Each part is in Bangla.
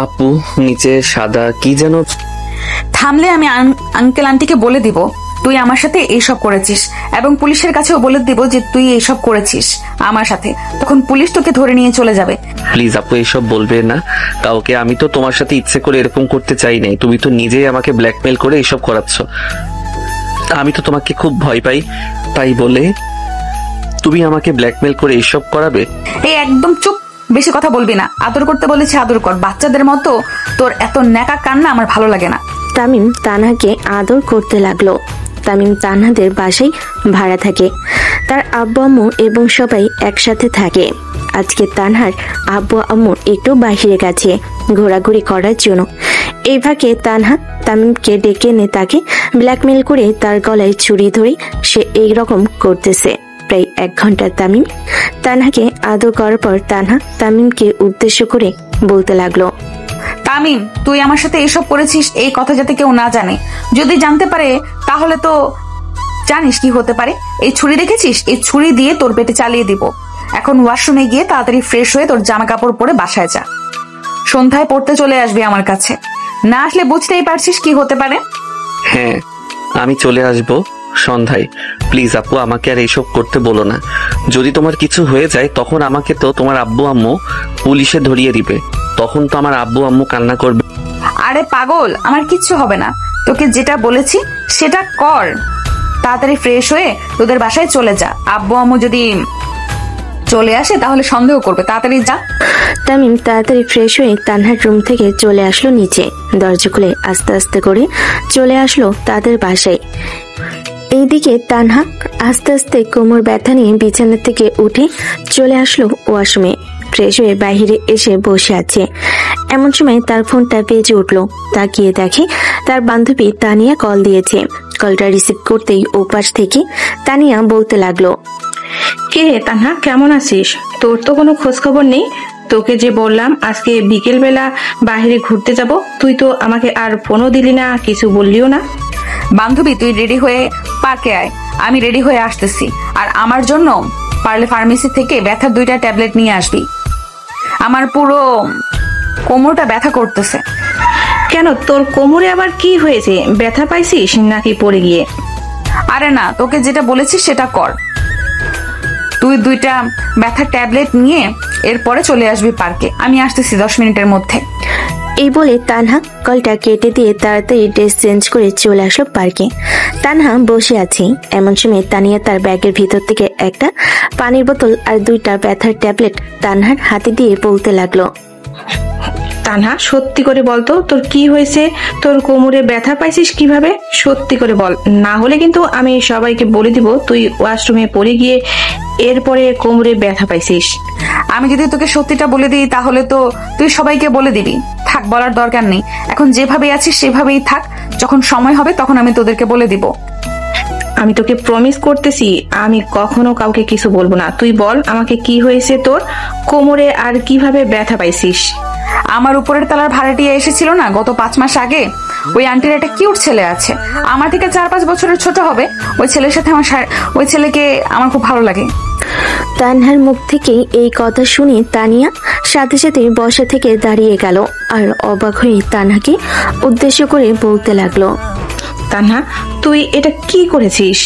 আপু নিচে সাদা কি যেন। থামলে আমি আঙ্কেল আন্টিকে বলে দিব তুই আমার সাথে এইসব করেছিস, এবং পুলিশের কাছেও বলে দিব যে তুই এইসব করেছিস আমার সাথে। তখন পুলিশ তোকে ধরে নিয়ে চলে যাবে। প্লিজ আপু এইসব বলবে না কাউকে। আমি তো তোমার সাথে ইচ্ছে করে এরকম করতে চাই নাই। তুমি তো নিজেই আমাকে ব্ল্যাকমেল করে এইসব করাচ্ছ। আমি তো তোমাকে খুব ভয় পাই, তাই বলে তুমি আমাকে ব্ল্যাকমেল করে এইসব করাবে? এই একদম চুপ, বেশি কথা বলবি না। আদর করতে বলেছি আদর কর, বাচ্চাদের মতো তোর এত ন্যাকা কান্না আমার ভালো লাগে না। তামিম তানহাকে আদর করতে লাগলো। তামিম তানহাদের বাসায় ভাড়া থাকে। তার আব্বু আম্মু এবং সবাই একসাথে থাকে। আজকে তানহার আব্বু আম্মু একটু বাহিরে গেছে ঘোরাঘুরি করার জন্য। এই ফাঁকে তানহা তামিমকে ডেকে এনে তাকে ব্ল্যাকমেল করে তার গলায় ছুরি ধরে সে এইরকম করতেছে। প্রায় 1 ঘন্টা তামিম তানহাকে আদর করার পর তানহা তামিমকে উদ্দেশ্য করে বলতে লাগলো, তামিম তুই আমার সাথে এসব করেছিস এই কথা যাতে কেউ না জানে। যদি জানতে পারে তাহলে তো জানিস কি হতে পারে। এই ছুরি দেখেছিস, এই ছুরি দিয়ে তোর পেটে চালিয়ে দিব। এখন ওয়াশরুমে গিয়ে তাড়াতাড়ি ফ্রেশ হয়ে তোর জামা কাপড় পরে বাসায় যা। সন্ধ্যায় পড়তে চলে আসবি আমার কাছে। না আসলে বুঝতেই পারছিস কি হতে পারে। হ্যাঁ আমি চলে আসবো সন্ধ্যায়। প্লিজ আপু আমাকে আর এইসব করতে বলো না। যদি তোমার কিছু হয়ে যায় তখন আমাকে তো তোমার আব্বু আম্মু পুলিশে ধরিয়ে দিবে। তখন তো আমার আব্বু আম্মু কান্না করবে। আরে পাগল, আমার কিচ্ছু হবে না। তোকে যেটা বলেছি সেটা কর। তাড়াতাড়ি ফ্রেশ হয়ে তোদের বাসায় চলে যা। আব্বু আম্মু যদি চলে আসে তাহলে সন্দেহ করবে। তাড়াতাড়ি যা। তামিম তাড়াতাড়ি ফ্রেশ হয়ে তানহার রুম থেকে চলে আসলো নিচে। দরজা খুলে আস্তে আস্তে করে চলে আসলো তাদের বাসায়। এইদিকে তানহা আস্তে আস্তে কোমর ব্যথা নিয়ে বিছানা থেকে উঠে চলে আসলো ওয়াশরুমে। ফ্রেশ হয়ে বাইরে এসে বসে আছে। এমন সময় তার ফোনটা বেজে উঠলো। তাকিয়ে দেখে তার বান্ধবী তানিয়া কল দিয়েছে। কলটা রিসিভ করতেই ওপাশ থেকে তানিয়া বলতে লাগলো, কে রে তানহা, কেমন আছিস? তোর তো কোনো খোঁজ খবর নেই। তোকে যে বললাম আজকে বিকেল বেলা বাইরে ঘুরতে যাব, তুই তো আমাকে আর ফোনও দিলি না, কিছু বললিও না। বান্ধবী তুই রেডি হয়ে পার্কে আয়, আমি রেডি হয়ে আসতেছি। আর আমার জন্য পারলে ফার্মেসি থেকে ব্যথার 2টা ট্যাবলেট নিয়ে আসবি। আমার পুরো কোমরটা ব্যথা করতেছে। কেন, তোর কোমরে আবার কি হয়েছে? ব্যথা পাইছিস নাকি পড়ে গিয়ে? আরে না, তোকে যেটা বলেছি সেটা কর। তুই 2টা ব্যথার ট্যাবলেট নিয়ে এরপরে চলে আসবি পার্কে। আমি আসতেছি 10 মিনিটের মধ্যে। এই বলে তানহা কলটা কেটে দিয়ে তাড়াতাড়ি ড্রেস চেঞ্জ করে চলে আসলো পার্কে। তানহা বসে আছে। এমন সময় তানিয়া তার ব্যাগের ভিতর থেকে একটা পানির বোতল আর 2টা ব্যথার ট্যাবলেট তানহার হাতে দিয়ে বলতে লাগলো, তানহা সত্যি করে বলতো তোর কি হয়েছে? তোর কোমরে ব্যথা পাইছিস কিভাবে? সত্যি করে বল, না হলে কিন্তু আমি সবাইকে বলে দিব তুই ওয়াশরুমে পড়ে গিয়ে এরপরে কোমরে ব্যথা পাইছিস। আমি যদি তোকে সত্যিটা বলে দিই তাহলে তো তুই সবাইকে বলে দিবি। থাক, বলার দরকার নেই। এখন যেভাবে আছিস সেভাবেই থাক। যখন সময় হবে তখন আমি তোদেরকে বলে দিব। আমি তোকে প্রমিস করতেছি আমি কখনো কাউকে কিছু বলবো না। তুই বল আমাকে কি হয়েছে তোর কোমরে, আর কিভাবে ব্যথা পাইছিস? আমার উপরের তলার ভাড়াটিয়া এসেছিল না গত 5 মাস আগে। ওই আন্টির একটা কিউট ছেলে আছে, আমার থেকে 4-5 বছরের ছোট হবে। ওই ছেলের সাথে ওই ছেলেকে আমার খুব ভালো লাগে। তানহার মুখ থেকে এই কথা শুনে তানিয়া সাথে সাথে বসা থেকে দাঁড়িয়ে গেল আর অবাক হয়ে তানহাকে উদ্দেশ্য করে বলতে লাগলো, তানহা তুই এটা কি করেছিস?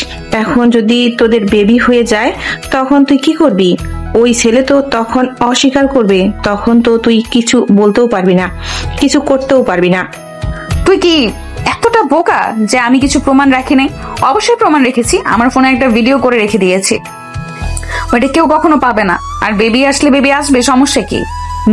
এখন যদি তোদের বেবি হয়ে যায় তখন তুই কি করবি? ওই ছেলে তো তখন অস্বীকার করবে। তখন তো তুই কিছু বলতেও পারবি না, কিছু করতেও পারবি না। তুই কি এতটা বোকা যে আমি কিছু প্রমাণ রাখি নাই? অবশ্যই প্রমাণ রেখেছি। আমার ফোনে একটা ভিডিও করে রেখে দিয়েছি। ওইটা কেউ কখনো পাবে না। আর বেবি আসলে বেবি আসবে, সমস্যা কি?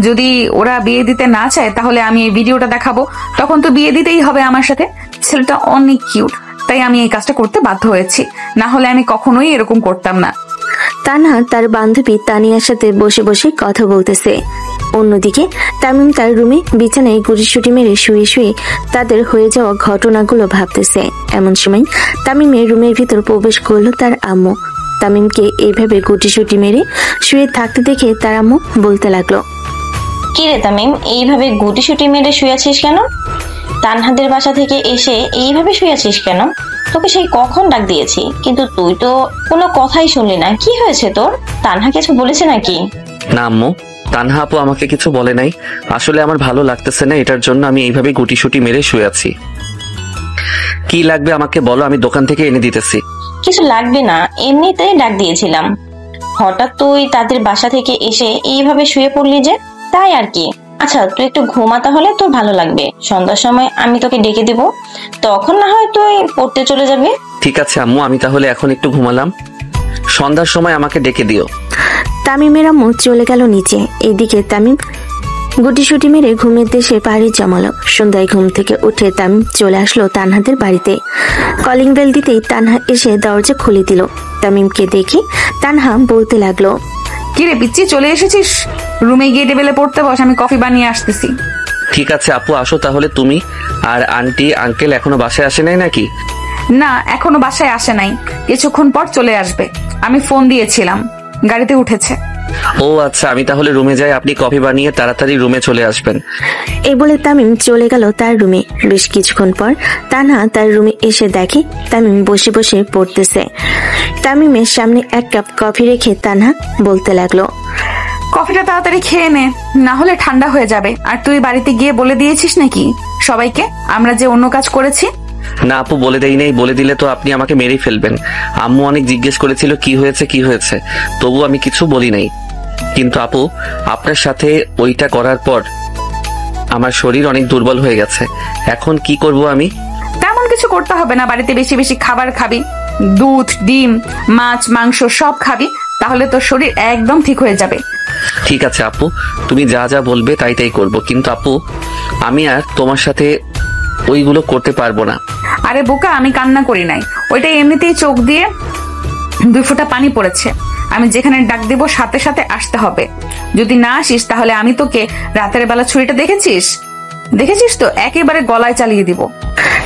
যদি ওরা বিয়ে দিতে না চায় তাহলে আমি এই ভিডিওটা দেখাবো, তখন তো বিয়ে দিতেই হবে আমার সাথে। ছেলেটা অনেক কিউট, তাই আমি এই কাজটা করতে বাধ্য হয়েছি। না হলে আমি কখনোই এরকম করতাম না। তানহা তার বান্ধবী তানিয়ার সাথে বসে বসে কথা বলতেছে। অন্যদিকে তামিম তার রুমে বিছানায় গুটিসুটি মেরে শুয়ে শুয়ে তাদের হয়ে যাওয়া ঘটনাগুলো ভাবতেছে। এমন সময় তামিমের রুমের ভিতর প্রবেশ করলো তার আম্মু। তামিমকে এইভাবে গুটিসুটি মেরে শুয়ে থাকতে দেখে তার আম্মু বলতে লাগলো, কি রে তামিম, এইভাবে গুটিসুটি মেরে শুয়ে আছিস কেন? তানহাদের বাসা থেকে এসে এইভাবে শুয়ে আছিস কেন? তোকে সেই কখন ডাক দিয়েছি, কিন্তু তুই তো কোনো কথাই শুনলি না। কি হয়েছে তোর? তানহা কিছু বলেছে নাকি? না আম্মু, তানহা আপু আমাকে কিছু বলে নাই। আসলে আমার ভালো লাগতেছে না, এটার জন্য আমি এইভাবে গুটিসুটি মেরে শুয়ে আছি। কি লাগবে আমাকে বলো, আমি দোকান থেকে এনে দিতেছি। কিছু লাগবে না, এমনিতেই ডাক দিয়েছিলাম। হঠাৎ তুই তাদের বাসা থেকে এসে এইভাবে শুয়ে পড়লি যে, তাই আর কি। আচ্ছা তুই একটু ঘুমা, তাহলে তোর ভালো লাগবে। সন্ধ্যার সময় আমি তোকে ডেকে দিব, তখন না হয় তুই পড়তে চলে যাবি। ঠিক আছে আম্মু, আমি তাহলে এখন একটু ঘুমালাম, সন্ধ্যার সময় আমাকে ডেকে দিও। তামিমের আম্মু চলে গেল নিচে। এদিকে তামিম গুটিসুটি মেরে ঘুমের দেশে পাড়ি জমালো। সন্ধ্যায় ঘুম থেকে উঠে তামিম চলে আসলো তানহাদের বাড়িতে। কলিং বেল দিতেই তানহা এসে দরজা খুলে দিল। তামিমকে দেখে তানহা বলতে লাগলো, কিরে পিচ্ছি, চলে এসেছিস? রুমে গিয়ে টেবিলে পড়তে বস, আমি কফি বানিয়ে আসতেছি। ঠিক আছে আপু, আসো তাহলে। তুমি আর আন্টি আঙ্কেল এখনো বাসায় আসে নাই নাকি? না, এখনো বাসায় আসে নাই, কিছুক্ষণ পর চলে আসবে। আমি ফোন দিয়েছিলাম, গাড়িতে উঠেছে। ও আচ্ছা, আমি তাহলে রুমে যাই, আপনি কফি বানিয়ে তাড়াতাড়ি রুমে চলে আসবেন। এই বলে তামিম চলে গেল তার রুমে। বেশ কিছুক্ষণ পর তানহা তার রুমে এসে দেখে তামিম বসে বসে পড়তেছে। তামিমের সামনে এক কাপ কফি রেখে তানহা বলতে লাগলো, কফিটা তাড়াতাড়ি খেয়ে নে, না হলে ঠান্ডা হয়ে যাবে। আর তুই বাড়িতে গিয়ে বলে দিয়েছিস নাকি সবাইকে আমরা যে অন্য কাজ করেছি? না আপু, বলে দেই নাই। বলে দিলে তো আপনি আমাকে মেরেই ফেলবেন। আম্মু অনেক জিজ্ঞেস করেছিল কি হয়েছে, তবু আমি কিছু বলি নাই। কিন্তু আপু, আপনার সাথে ওইটা করার পর আমার শরীর অনেক দুর্বল হয়ে গেছে। এখন কি করব আমি? তেমন কিছু করতে হবে না, বাড়িতে বেশি বেশি খাবার খাবি, দুধ, ডিম, মাছ, মাংস সব খাবি, তাহলে তোর শরীর একদম ঠিক হয়ে যাবে। ঠিক আছে আপু, তুমি যা যা বলবে তাই তাই করব। কিন্তু আপু, আমি আর তোমার সাথে ওইগুলো করতে পারবো না। আরে বোকা, আমি কান্না করি নাই, ওইটা এমনিতেই চোখ দিয়ে 2 ফোঁটা পানি পড়েছে। আমি যেখানে ডাক দেব সাথে সাথে আসতে হবে। যদি না আসিস তাহলে আমি তোকে রাতের বেলা ছুরিটা দেখেছিস তো, একেবারে গলায় চালিয়ে দিব।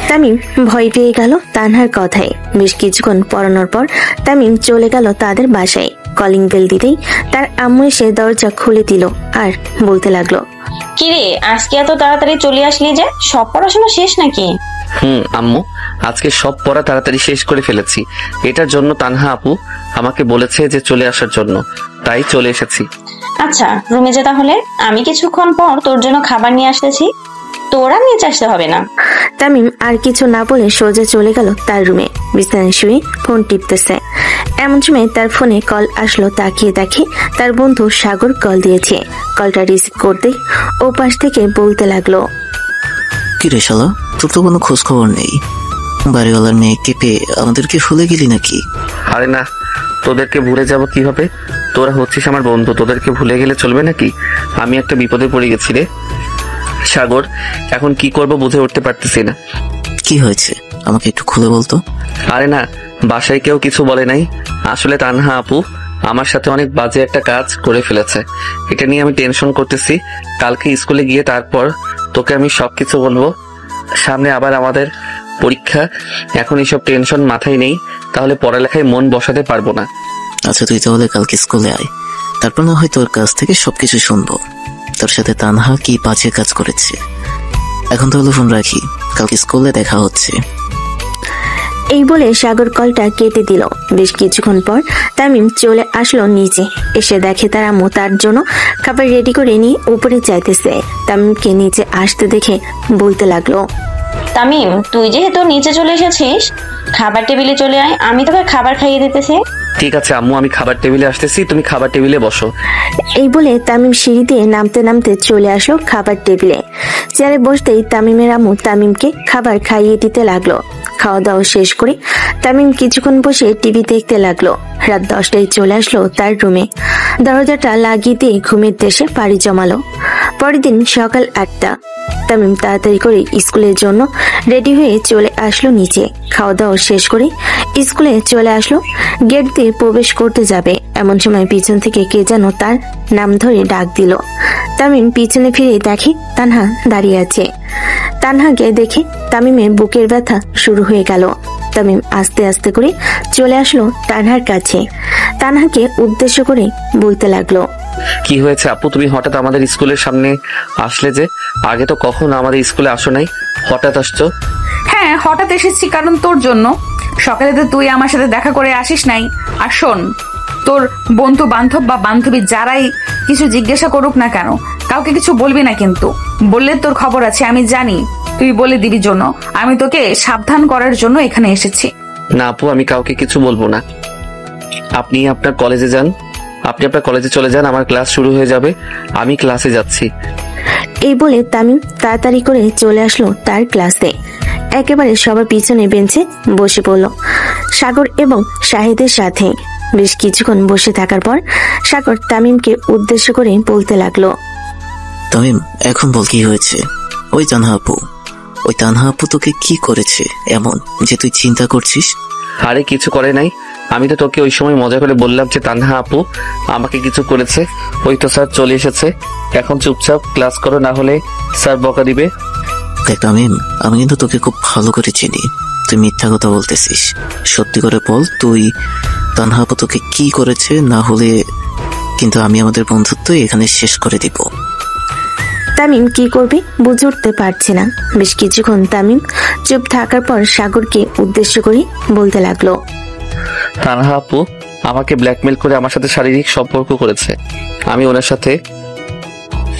তামিম ভয় পেয়ে গেল তানহার কথায়। বেশ কিছুক্ষণ পড়ানোর পর তামিম চলে গেল তাদের বাসায়। কলিং বেল দিতেই তার আম্মু এসে দরজা খুলে দিল আর বলতে লাগলো, কিরে আজকে এত তাড়াতাড়ি চলে আসলি যে, সব পড়াশোনা শেষ নাকি? আম্মু, আজকে সব পড়া তাড়াতাড়ি শেষ করে ফেলেছি। এটার জন্য তানহা আপু আমাকে বলেছে যে চলে আসার জন্য, তাই চলে এসেছি। আচ্ছা রুমে যা তাহলে, আমি কিছুক্ষণ পর তোর জন্য খাবার নিয়ে আসতেছি, তোরা নিচে আসতে হবে না। তামিম আর কিছু না বলে সোজা চলে গেল তার রুমে। বিছানায় শুয়ে ফোন টিপতেছে। এমন সময় তার ফোনে কল আসলো। তাকিয়ে দেখে তার বন্ধু সাগর কল দিয়েছে। কলটা রিসিভ করতে ও পাশ থেকে বলতে লাগলো, কি রে শালা, তোর তো কোনো খোঁজ খবর নেই। বাড়িওয়ালার মেয়েকে পেয়ে আমাদেরকে ভুলে গেলি নাকি? আরে না, তোদেরকে ভুলে যাব কিভাবে? তোরা হচ্ছিস আমার বন্ধু, তোদেরকে ভুলে গেলে চলবে নাকি? আমি একটা বিপদে পড়ে গেছি রে সাগর, এখন কি করব বুঝে উঠতে পারতেছি না। কি হয়েছে আমাকে একটু খুলে বলতো। আরে না, বাসায় কেউ কিছু বলে নাই। আসলে তানহা আপু আমার সাথে অনেক বাজে একটা কাজ করে ফেলেছে, এটা নিয়ে আমি টেনশন করতেছি। কালকে স্কুলে গিয়ে তারপর তোকে আমি সবকিছু বলবো। সামনে আবার আমাদের পরীক্ষা, এখন এইসব টেনশন মাথায় নেই, তাহলে পড়ালেখায় মন বসাতে পারবো না। আচ্ছা তুই তাহলে কালকে স্কুলে আয়, তারপর না হয় তোর কাছ থেকে সবকিছু শুনবো তোর সাথে তানহা কি বাজে কাজ করেছে। এখন তাহলে ফোন রাখি, কালকে স্কুলে দেখা হচ্ছে। এই বলে সাগর কলটা কেটে দিল। বেশ কিছুক্ষণ পর তামিম চলে আসলো নিচে। এসে দেখে তার আম্মু তার জন্য খাবার রেডি করে নিয়ে উপরে যাইতেছে। তামিমকে নিচে আসতে দেখে বলতে লাগলো, তামিম তুই যেহেতু নিচে চলে এসেছিস, খাবার টেবিলে চলে আয়, আমি তোকে খাবার খাইয়ে দিতেছি। ঠিক আছে আম্মু, আমি খাবার টেবিলে আসতেছি, তুমি খাবার টেবিলে বসো। এই বলে তামিম সিঁড়ি দিয়ে নামতে নামতে চলে আসলো খাবার টেবিলে। চেয়ারে বসতেই তামিমের আম্মু তামিমকে খাবার খাইয়ে দিতে লাগলো। খাওয়া দাওয়া শেষ করে তামিম কিছুক্ষণ বসে টিভি দেখতে লাগলো। রাত 10টায় চলে আসলো তার রুমে। দরজাটা লাগিয়ে দিয়ে ঘুমের দেশে পাড়ি জমালো। পরের দিন সকাল 8টা। তামিম তাড়াতাড়ি করে স্কুলের জন্য রেডি হয়ে চলে আসলো নিচে। খাওয়া দাওয়া শেষ করে স্কুলে চলে আসলো। গেট দিয়ে প্রবেশ করতে যাবে, এমন সময় পিছন থেকে কে যেন তার নাম ধরে ডাক দিল। তামিম পিছনে ফিরে দেখে তানহা দাঁড়িয়ে আছে। তানহাকে দেখে তামিমের বুকের ব্যথা শুরু হয়ে গেল। তামিম আস্তে আস্তে করে চলে আসলো তানহার কাছে। তানহাকে উদ্দেশ্য করে বলতে লাগলো, কি হয়েছে আপু, তুমি হঠাৎ আমাদের স্কুলের সামনে আসলে যে? আগে তো কখনো আমাদের স্কুলে আসো নাই, হঠাৎ আসছো? হ্যাঁ, হঠাৎ এসেছি কারণ তোর জন্য। সকালে তো তুই আমার সাথে দেখা করে আসিস নাই। আর শোন, তোর বন্ধু বান্ধব বা বান্ধবী যারাই কিছু জিজ্ঞাসা করুক না কেন, কাউকে কিছু বলবি না, কিন্তু বললে তোর খবর আছে, আমি জানি তুই বলে দিবি জন্য। আমি তোকে সাবধান করার জন্য এখানে এসেছি। না আপু, আমি কাউকে কিছু বলবো না। আপনি আপনার কলেজে যান, আপনি আপনার কলেজে চলে যান, আমার ক্লাস শুরু হয়ে যাবে, আমি ক্লাসে যাচ্ছি। এই বলে তামিম তাড়াতাড়ি করে চলে আসলো তার ক্লাসে। একেবারে সবার পিছনে বেঞ্চে বসে পড়ল সাগর এবং শাহিদের সাথে। বেশ কিছুক্ষণ বসে থাকার পর সাগর তামিমকে উদ্দেশ্য করে বলতে লাগলো, তামিম এখন বল কি হয়েছে? ওই তানহা আপু তোকে কি করেছে এমন যে তুই চিন্তা করছিস? আরে কিছু করে নাই, আমি তো তোকে ওই সময় মজা করে বললাম যে তানহা আপু আমাকে কিছু করেছে। ওই তো স্যার চলে এসেছে, এখন চুপচাপ ক্লাস করো, না হলে স্যার বকা দিবে। দেখ তামিম, আমি কিন্তু তোকে খুব ভালো করে চিনি, তুই মিথ্যা কথা বলতেছিস। সত্যি করে বল, তুই তানহা আপু তোকে কি করেছে, না হলে কিন্তু আমি আমাদের বন্ধুত্ব এখানে শেষ করে দিব। তামিম কি করবে বুঝে উঠতে পারছে না। বেশ কিছুক্ষণ তামিম চুপ থাকার পর সাগরকে উদ্দেশ্য করে বলতে লাগলো, তানহা আপু আমাকে ব্ল্যাকমেল করে আমার সাথে শারীরিক সম্পর্ক করেছে। আমি ওনার সাথে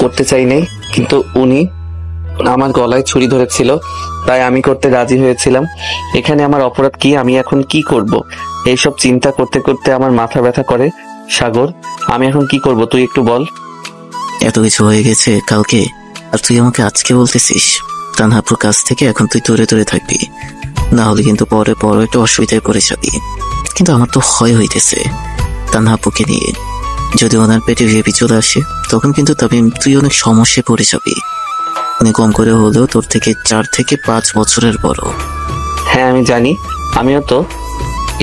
করতে চাই নাই, কিন্তু উনি আমার গলায় ছুরি ধরেছিল, তাই আমি করতে রাজি হয়েছিলাম। এখানে আমার অপরাধ কি? আমি এখন কি করব? এইসব চিন্তা করতে করতে আমার মাথা ব্যথা করে। সাগর, আমি এখন কি করব তুই একটু বল। এত কিছু হয়ে গেছে কালকে, আর তুই আমাকে আজকে বলতেছিস? তানহাপুর কাছ থেকে এখন তুই দূরে দূরে থাকবি, না হলে কিন্তু পরে বড় একটা অসুবিধায় পড়ে যাবি। কিন্তু আমার তো ভয় হইতেছে তানহাপুকে নিয়ে, যদি ওনার পেটে ভেবি চলে আসে তখন কিন্তু তামিম তুই অনেক সমস্যায় পড়ে যাবি। উনি কম করে হলেও তোর থেকে 4 থেকে 5 বছরের বড়। হ্যাঁ আমি জানি, আমিও তো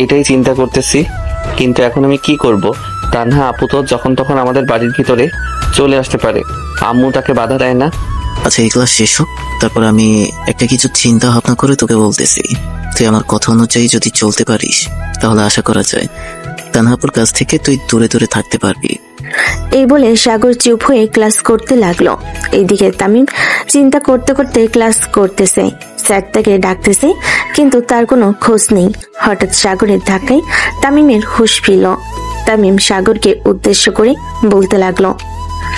এটাই চিন্তা করতেছি, কিন্তু এখন আমি কি করব? তানহা আপু তো যখন তখন আমাদের বাড়ির ভিতরে চলে আসতে পারে, আম্মু তাকে বাধা দেয় না। আচ্ছা এই ক্লাস শেষ হোক, তারপর আমি একটা কিছু চিন্তা ভাবনা করে তোকে বলতেছি। তুই আমার কথা অনুযায়ী যদি চলতে পারিস তাহলে আশা করা যায় তানহাপুর কাছ থেকে তুই দূরে দূরে থাকতে পারবি। এই বলে সাগর চুপ হয়ে ক্লাস করতে লাগলো। এইদিকে তামিম চিন্তা করতে করতে ক্লাস করতেছে। স্যার তাকে ডাকতেছে, কিন্তু তার কোনো খোঁজ নেই। হঠাৎ সাগরের ধাক্কায় তামিমের হুঁশ ফিরল। তামিম সাগরকে উদ্দেশ্য করে বলতে লাগলো,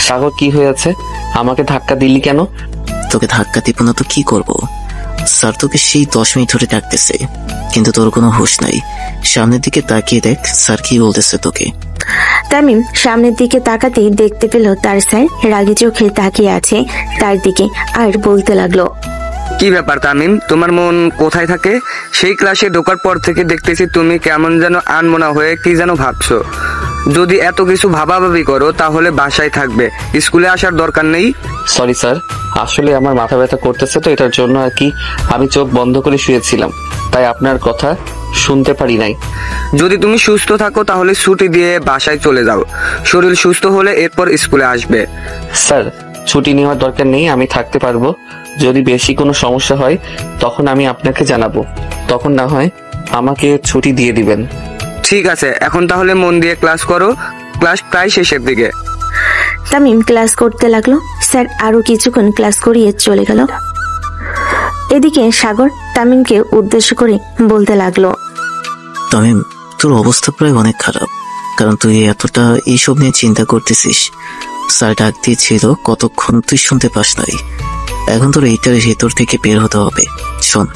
সাগর কি হয়েছে? আমাকে ধাক্কা দিলি কেন? তোকে ধাক্কা দিব না তো কি করব? স্যার তোকে সেই 10 মিনিট ধরে ডাকতেছে, কিন্তু তোর কোনো হুঁশ নাই। সামনের দিকে তাকিয়ে দেখ স্যার কি বলতেছে তোকে। তামিম সামনের দিকে তাকাতেই দেখতে পেল তার স্যার রাগী চোখে তাকিয়ে আছে তার দিকে, আর বলতে লাগলো, কি ব্যাপার তামিম, তোমার মন কোথায় থাকে? সেই ক্লাসে ঢোকার পর থেকে দেখতেছি তুমি কেমন যেন আনমনা হয়ে কি যেন ভাবছো। যদি এত কিছু ভাবাভাবি করো তাহলে বাসায় থাকবে, স্কুলে আসার দরকার নেই। সরি স্যার, আসলে আমার মাথা ব্যথা করতেছে তো এটার জন্য আর কি, আমি চোখ বন্ধ করে শুয়েছিলাম, তাই আপনার কথা শুনতে পারি নাই। যদি তুমি সুস্থ থাকো তাহলে ছুটি দিয়ে বাসায় চলে যাও, শরীর সুস্থ হলে এরপর স্কুলে আসবে। স্যার ছুটি নেওয়ার দরকার নেই, আমি থাকতে পারবো। যদি বেশি কোনো সমস্যা হয় তখন আমি আপনাকে জানাবো, তখন না হয় আমাকে ছুটি দিয়ে দিবেন। ঠিক আছে, এখন তাহলে মন দিয়ে ক্লাস করো, ক্লাস প্রায় শেষের দিকে। তামিম ক্লাস করতে লাগলো। স্যার আরো কিছুক্ষণ ক্লাস করিয়ে চলে গেল। এদিকে সাগর তামিমকে উদ্দেশ্য করে বলতে লাগলো, তামিম তোর অবস্থা প্রায় অনেক খারাপ, কারণ তুই এতটা এইসব নিয়ে চিন্তা করতেছিস। স্যার ডাক দিয়েছিল কতক্ষণ তুই শুনতে পাস নাই। এখন তোর এইটার ভেতর থেকে বের হতে হবে। শোন,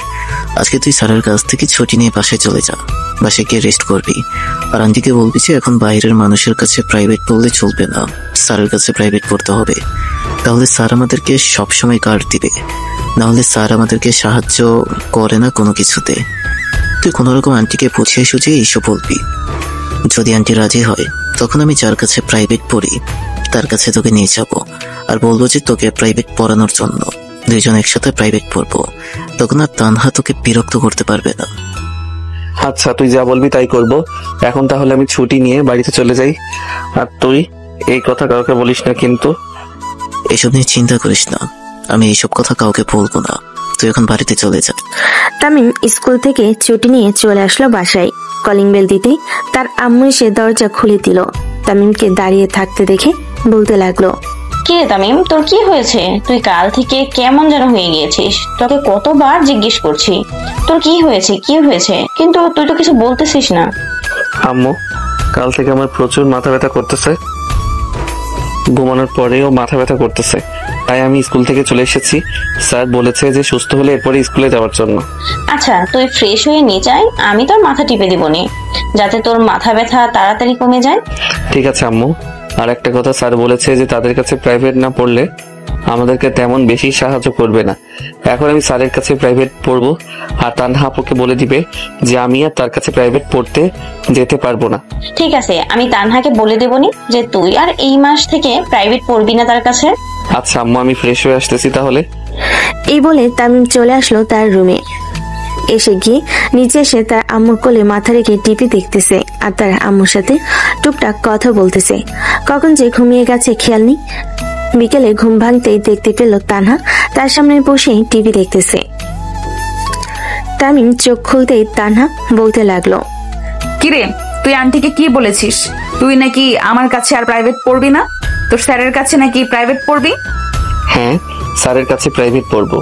আজকে তুই স্যারের কাছ থেকে ছুটি নিয়ে বাসায় চলে যা, বাসায় গিয়ে রেস্ট করবি। আর আন্টিকে বলবি যে এখন বাইরের মানুষের কাছে প্রাইভেট পড়লে চলবে না, স্যারের কাছে প্রাইভেট পড়তে হবে। তাহলে স্যার আমাদেরকে সবসময় গার্ড দিবে, নাহলে স্যার আমাদেরকে সাহায্য করে না কোনো কিছুতে। তুই কোনোরকম আন্টিকে বুঝিয়ে সুঝিয়ে এইসব বলবি। যদি আন্টি রাজি হয় তখন আমি যার কাছে প্রাইভেট পড়ি তার কাছে তোকে নিয়ে যাব, আর বলবো যে তোকে প্রাইভেট পড়ানোর জন্য। 2 জন একসাথে প্রাইভেট পড়বো, তখন আর তানহা তোকে বিরক্ত করতে পারবে না। আচ্ছা তুই যা বলবি তাই করব। এখন তাহলে আমি ছুটি নিয়ে বাড়িতে চলে যাই, আর তুই এই কথা কাউকে বলিস না কিন্তু। এসব নিয়ে চিন্তা করিস না, আমি এইসব কথা কাউকে বলবো না। তুই এখন বাড়িতে চলে যা। তামিম স্কুল থেকে ছুটি নিয়ে চলে আসলো বাসায়। কলিং বেল দিতে তার আম্মু এসে দরজা খুলে দিল। তামিমকে দাঁড়িয়ে থাকতে দেখে বলতে লাগলো, কি রে তামিম, তোর কি হয়েছে? তুই কাল থেকে কেমন যেন হয়ে গিয়েছিস, তোকে কতবার জিজ্ঞেস করছি তোর কি হয়েছে কি হয়েছে, কিন্তু তুই তো কিছু বলতেছিস না। আম্মু কাল থেকে আমার প্রচুর মাথা ব্যথা করতেছে, ঘুমানোর পরেও মাথা ব্যথা করতেছে, তাই আমি স্কুল থেকে চলে এসেছি। স্যার বলেছে যে সুস্থ হলে এরপরে স্কুলে যাওয়ার জন্য। আচ্ছা তুই ফ্রেশ হয়ে নিয়ে যাই, আমি তোর মাথা টিপে দিবনি, যাতে তোর মাথা ব্যথা তাড়াতাড়ি কমে যায়। ঠিক আছে আম্মু। আর একটা কথা, স্যার বলেছে যে তাদের কাছে প্রাইভেট না পড়লে আমাদেরকে তেমন বেশি সাহায্য করবে না। এখন আমি স্যারের কাছে প্রাইভেট পড়বো, আর তানহা আপুকে বলে দিবে যে আমি আর তার কাছে প্রাইভেট পড়তে যেতে পারবো না। ঠিক আছে, আমি তানহাকে বলে দেবনি যে তুই আর এই মাস থেকে প্রাইভেট পড়বি না তার কাছে। আচ্ছা আম্মু, আমি ফ্রেশ হয়ে আসতেছি তাহলে। এই বলে তামিম চলে আসলো তার রুমে। এসে গিয়ে নিচে এসে তার আম্মুর কোলে মাথা রেখে টিভি দেখতেছে আর তার আম্মুর সাথে টুকটাক কথা বলতেছে। কখন যে ঘুমিয়ে গেছে খেয়াল নেই। বিকেলে ঘুম ভাঙতেই দেখতে পেল তানহা তার সামনে বসেই টিভি দেখতেছে। তামিম চোখ খুলতেই তানহা বলতে লাগলো, কিরে তুই আন্টিকে কি বলেছিস? তুই নাকি আমার কাছে আর প্রাইভেট পড়বি না, তোর স্যারের কাছে নাকি প্রাইভেট পড়বি? হ্যাঁ, স্যারের কাছে প্রাইভেট পড়বো,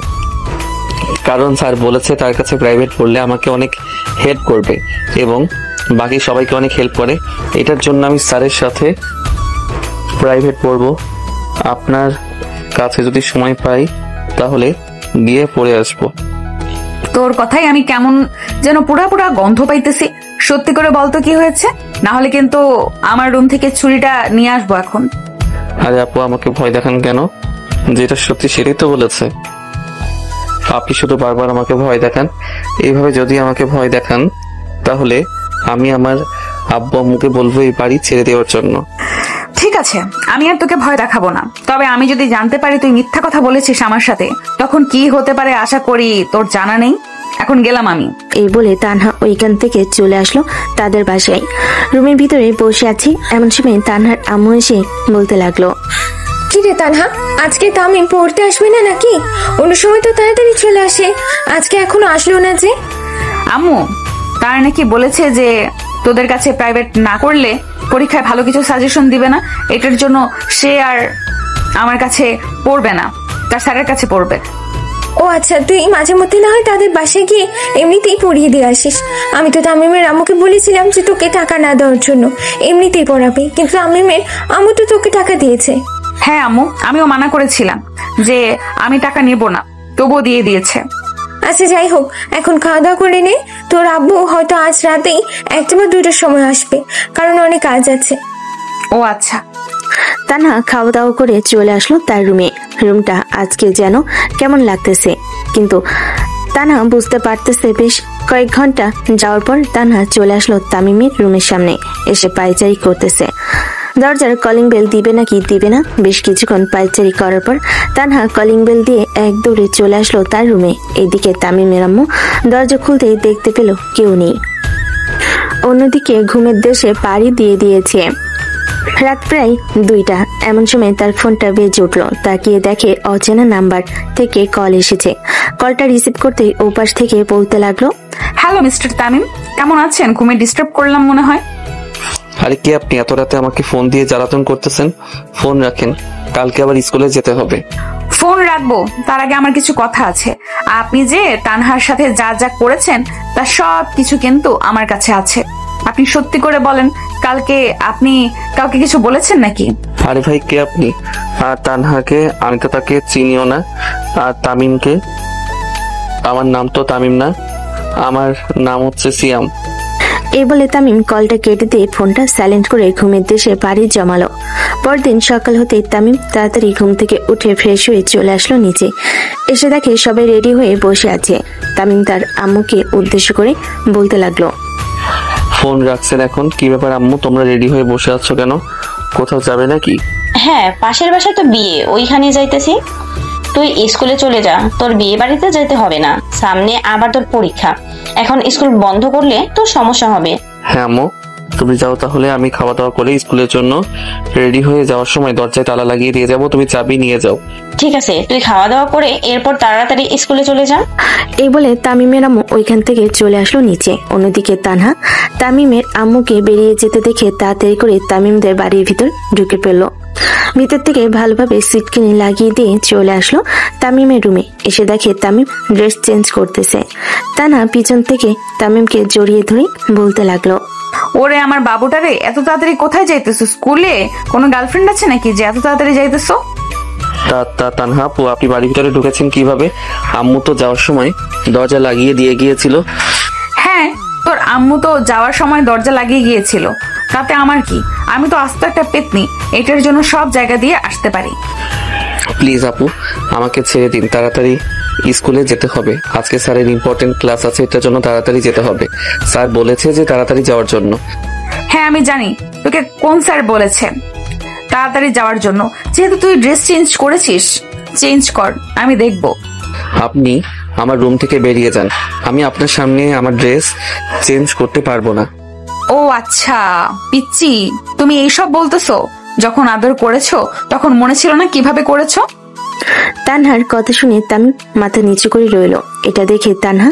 কারণ স্যার বলেছে তার কাছে প্রাইভেট পড়লে আমাকে অনেক হেল্প করবে এবং বাকি সবাইকে অনেক হেল্প করে। এটার জন্য আমি স্যারের সাথে প্রাইভেট পড়বো। আপনার কাছে যদি সময় পাই তাহলে গিয়ে পড়ে আসবো। তোর কথাই আমি কেমন যেন পুরা পুরা গন্ধ পাইতেছি। সত্যি করে বলতো কি হয়েছে, না হলে কিন্তু আমার রুম থেকে ছুরিটা নিয়ে আসবো এখন। আরে আপু, আমাকে ভয় দেখান কেন? যেটা সত্যি সেটাই তো বলেছে। আপনি শুধু বারবার আমাকে ভয় দেখান। এইভাবে যদি আমাকে ভয় দেখান তাহলে আমি আমার আব্বু আম্মুকে বলবো এই বাড়ি ছেড়ে দেওয়ার জন্য। ঠিক আছে, আমি আর তোকে ভয় দেখাবো না। তবে আমি যদি জানতে পারি তুই মিথ্যা কথা বলেছিস আমার সাথে, তখন কি হতে পারে আশা করি তোর জানা নেই। এখন গেলাম আমি। এই বলে তানহা ওইখান থেকে চলে আসলো তাদের বাসায়। রুমের ভিতরে বসে আছি এমন সময় তানহার আম্মু এসে বলতে লাগলো, কি রে তানহা, আজকে তামিম পড়তে আসবে না নাকি? অন্য সময় তো তাড়াতাড়ি চলে আসে, আজকে এখনো আসলো না যে? আম্মু তারা নাকি বলেছে যে তোদের কাছে প্রাইভেট না করলে পরীক্ষায় ভালো কিছু সাজেশন দিবে না, এটার জন্য সে আর আমার কাছে পড়বে না, তার স্যারের কাছে পড়বে। ও আচ্ছা, তুই মাঝে মধ্যে না হয় তাদের বাসায় গিয়ে এমনিতেই পড়িয়ে দিয়ে আসিস। আমি তো তামিমের আম্মুকে বলেছিলাম যে তোকে টাকা না দেওয়ার জন্য, এমনিতেই পড়াবে, কিন্তু তামিমের আম্মু তো তোকে টাকা দিয়েছে। হ্যাঁ আম্মু, আমিও মানা করেছিলাম যে আমি টাকা নেব না, তবুও দিয়ে দিয়েছে। আচ্ছা যাই হোক, এখন খাওয়া দাওয়া করে নে। তোর আব্বু হয়তো আজ রাতেই 1টা বা 2টার সময় আসবে, কারণ অনেক কাজ আছে। ও আচ্ছা। তানহা খাওয়া দাওয়া করে চলে আসলো তার রুমে। রুমটা আজকে যেন কেমন লাগতেছে, কিন্তু তানহা বুঝতে পারতেছে। বেশ কয়েক ঘন্টা যাওয়ার পর তানহা চলে আসলো তামিমের রুমের সামনে। এসে পায়চারি করতেছে। দরজার কলিং বেল দিবে নাকি দিবে না, বেশ কিছুক্ষণ পায়চারি করার পর তানহা কলিং বেল দিয়ে এক দৌড়ে চলে আসলো তার রুমে। এদিকে তামিমের আম্মু দরজা খুলতেই দেখতে পেল কেউ নেই। অন্যদিকে ঘুমের দেশে পাড়ি দিয়ে দিয়েছে। রাত প্রায় 2টা। এমন সময় তার ফোনটা বেজে উঠলো। তাকিয়ে দেখে অচেনা নাম্বার থেকে কল এসেছে। কলটা রিসিভ করতেই ওপাশ থেকে বলতে লাগলো, হ্যালো মিস্টার তামিম, কেমন আছেন? ঘুমে ডিস্টার্ব করলাম মনে হয়। আরে কি আপনি এত রাতে আমাকে ফোন দিয়ে জ্বালাতন করতেছেন? ফোন রাখেন, কালকে আবার স্কুলে যেতে হবে। ফোন রাখবো, তার আগে আমার কিছু কথা আছে। আপনি যে তানহার সাথে যা যা করেছেন তার সব কিছু কিন্তু আমার কাছে আছে। আপনি সত্যি করে বলেন, কালকে আপনি কাউকে কিছু বলেছেন নাকি? আরে ভাই, কে আপনি? আর তানহাকে আমি তো তাকে চিনিও না। আর তামিমকে? আমার নাম তো তামিম না, আমার নাম হচ্ছে সিয়াম। এই বলে তামিম কলটা কেটে দিয়ে ফোনটা সাইলেন্ট করে ঘুমের দেশে পাড়ি জমালো। পরদিন সকাল হতেই তামিম তাড়াতাড়ি ঘুম থেকে উঠে ফ্রেশ হয়ে চলে আসলো নিচে। এসে দেখে সবাই রেডি হয়ে বসে আছে। তামিম তার আম্মুকে উদ্দেশ্য করে বলতে লাগলো, ফোন রাখছেন এখন? কি ব্যাপার আম্মু, তোমরা রেডি হয়ে বসে আছো কেন? কোথাও যাবে নাকি? হ্যাঁ, পাশের বাসায় তো বিয়ে, ওইখানে যাইতেছি। তুই স্কুলে চলে যা, তোর বিয়ে বাড়িতে যেতে হবে না। সামনে আবার তোর পরীক্ষা, এখন স্কুল বন্ধ করলে তোর সমস্যা হবে। হ্যাঁ আম্মু, তুমি যাও তাহলে। আমি খাওয়া দাওয়া করে স্কুলের জন্য রেডি হয়ে যাওয়ার সময় দরজায় তালা লাগিয়ে দিয়ে যাবো, তুমি চাবি নিয়ে যাও। ঠিক আছে, তুই খাওয়া দাওয়া করে এরপর তাড়াতাড়ি স্কুলে চলে যা। এই বলে তামিমের আম্মু ওইখান থেকে চলে আসলো নিচে। অন্যদিকে তানহা তামিমের আম্মুকে বেরিয়ে যেতে দেখে তাড়াতাড়ি করে তামিমদের বাড়ির ভিতর ঢুকে পড়লো। ভিতর থেকে ভালোভাবে সিটকিনি লাগিয়ে দিয়ে চলে আসলো তামিমের রুমে। এসে দেখে তামিম ড্রেস চেঞ্জ করতেছে। তানহা পিছন থেকে তামিমকে জড়িয়ে ধরে বলতে লাগলো, ওরে আমার বাবুটারে, এত তাড়াতাড়ি কোথায় যাইতেছো? স্কুলে কোনো গার্লফ্রেন্ড আছে নাকি যে এত তাড়াতাড়ি যাইতেছো? তানহা আপু, আপনি বাড়ির ভিতরে ঢুকেছেন কিভাবে? আম্মু তো যাওয়ার সময় দরজা লাগিয়ে দিয়ে গিয়েছিল। হ্যাঁ, তোর আম্মু তো যাওয়ার সময় দরজা লাগিয়ে গিয়েছিল, তাতে আমার কি? আমি তো আস্ত একটা পেতনি, এটার জন্য সব জায়গা দিয়ে আসতে পারি। প্লিজ আপু, আমাকে ছেড়ে দিন, তাড়াতাড়ি স্কুলে যেতে হবে। আজকে স্যারের ইম্পর্টেন্ট ক্লাস আছে, এটার জন্য তাড়াতাড়ি যেতে হবে। স্যার বলেছে যে তাড়াতাড়ি যাওয়ার জন্য। হ্যাঁ আমি জানি তোকে কোন স্যার বলেছে তাড়াতাড়ি যাওয়ার জন্য। যেহেতু তুই ড্রেস চেঞ্জ করেছিস, চেঞ্জ কর, আমি দেখবো। আপনি আমার রুম থেকে বেরিয়ে যান, আমি আপনার সামনে আমার ড্রেস চেঞ্জ করতে পারবো না। ও আচ্ছা পিচ্চি, তুমি এইসব বলতেছো? যখন আদর করেছো তখন মনে ছিল না কিভাবে করেছো? তানহার কথা শুনে তামিম মাথা নিচু করে রইল। এটা দেখে তানহা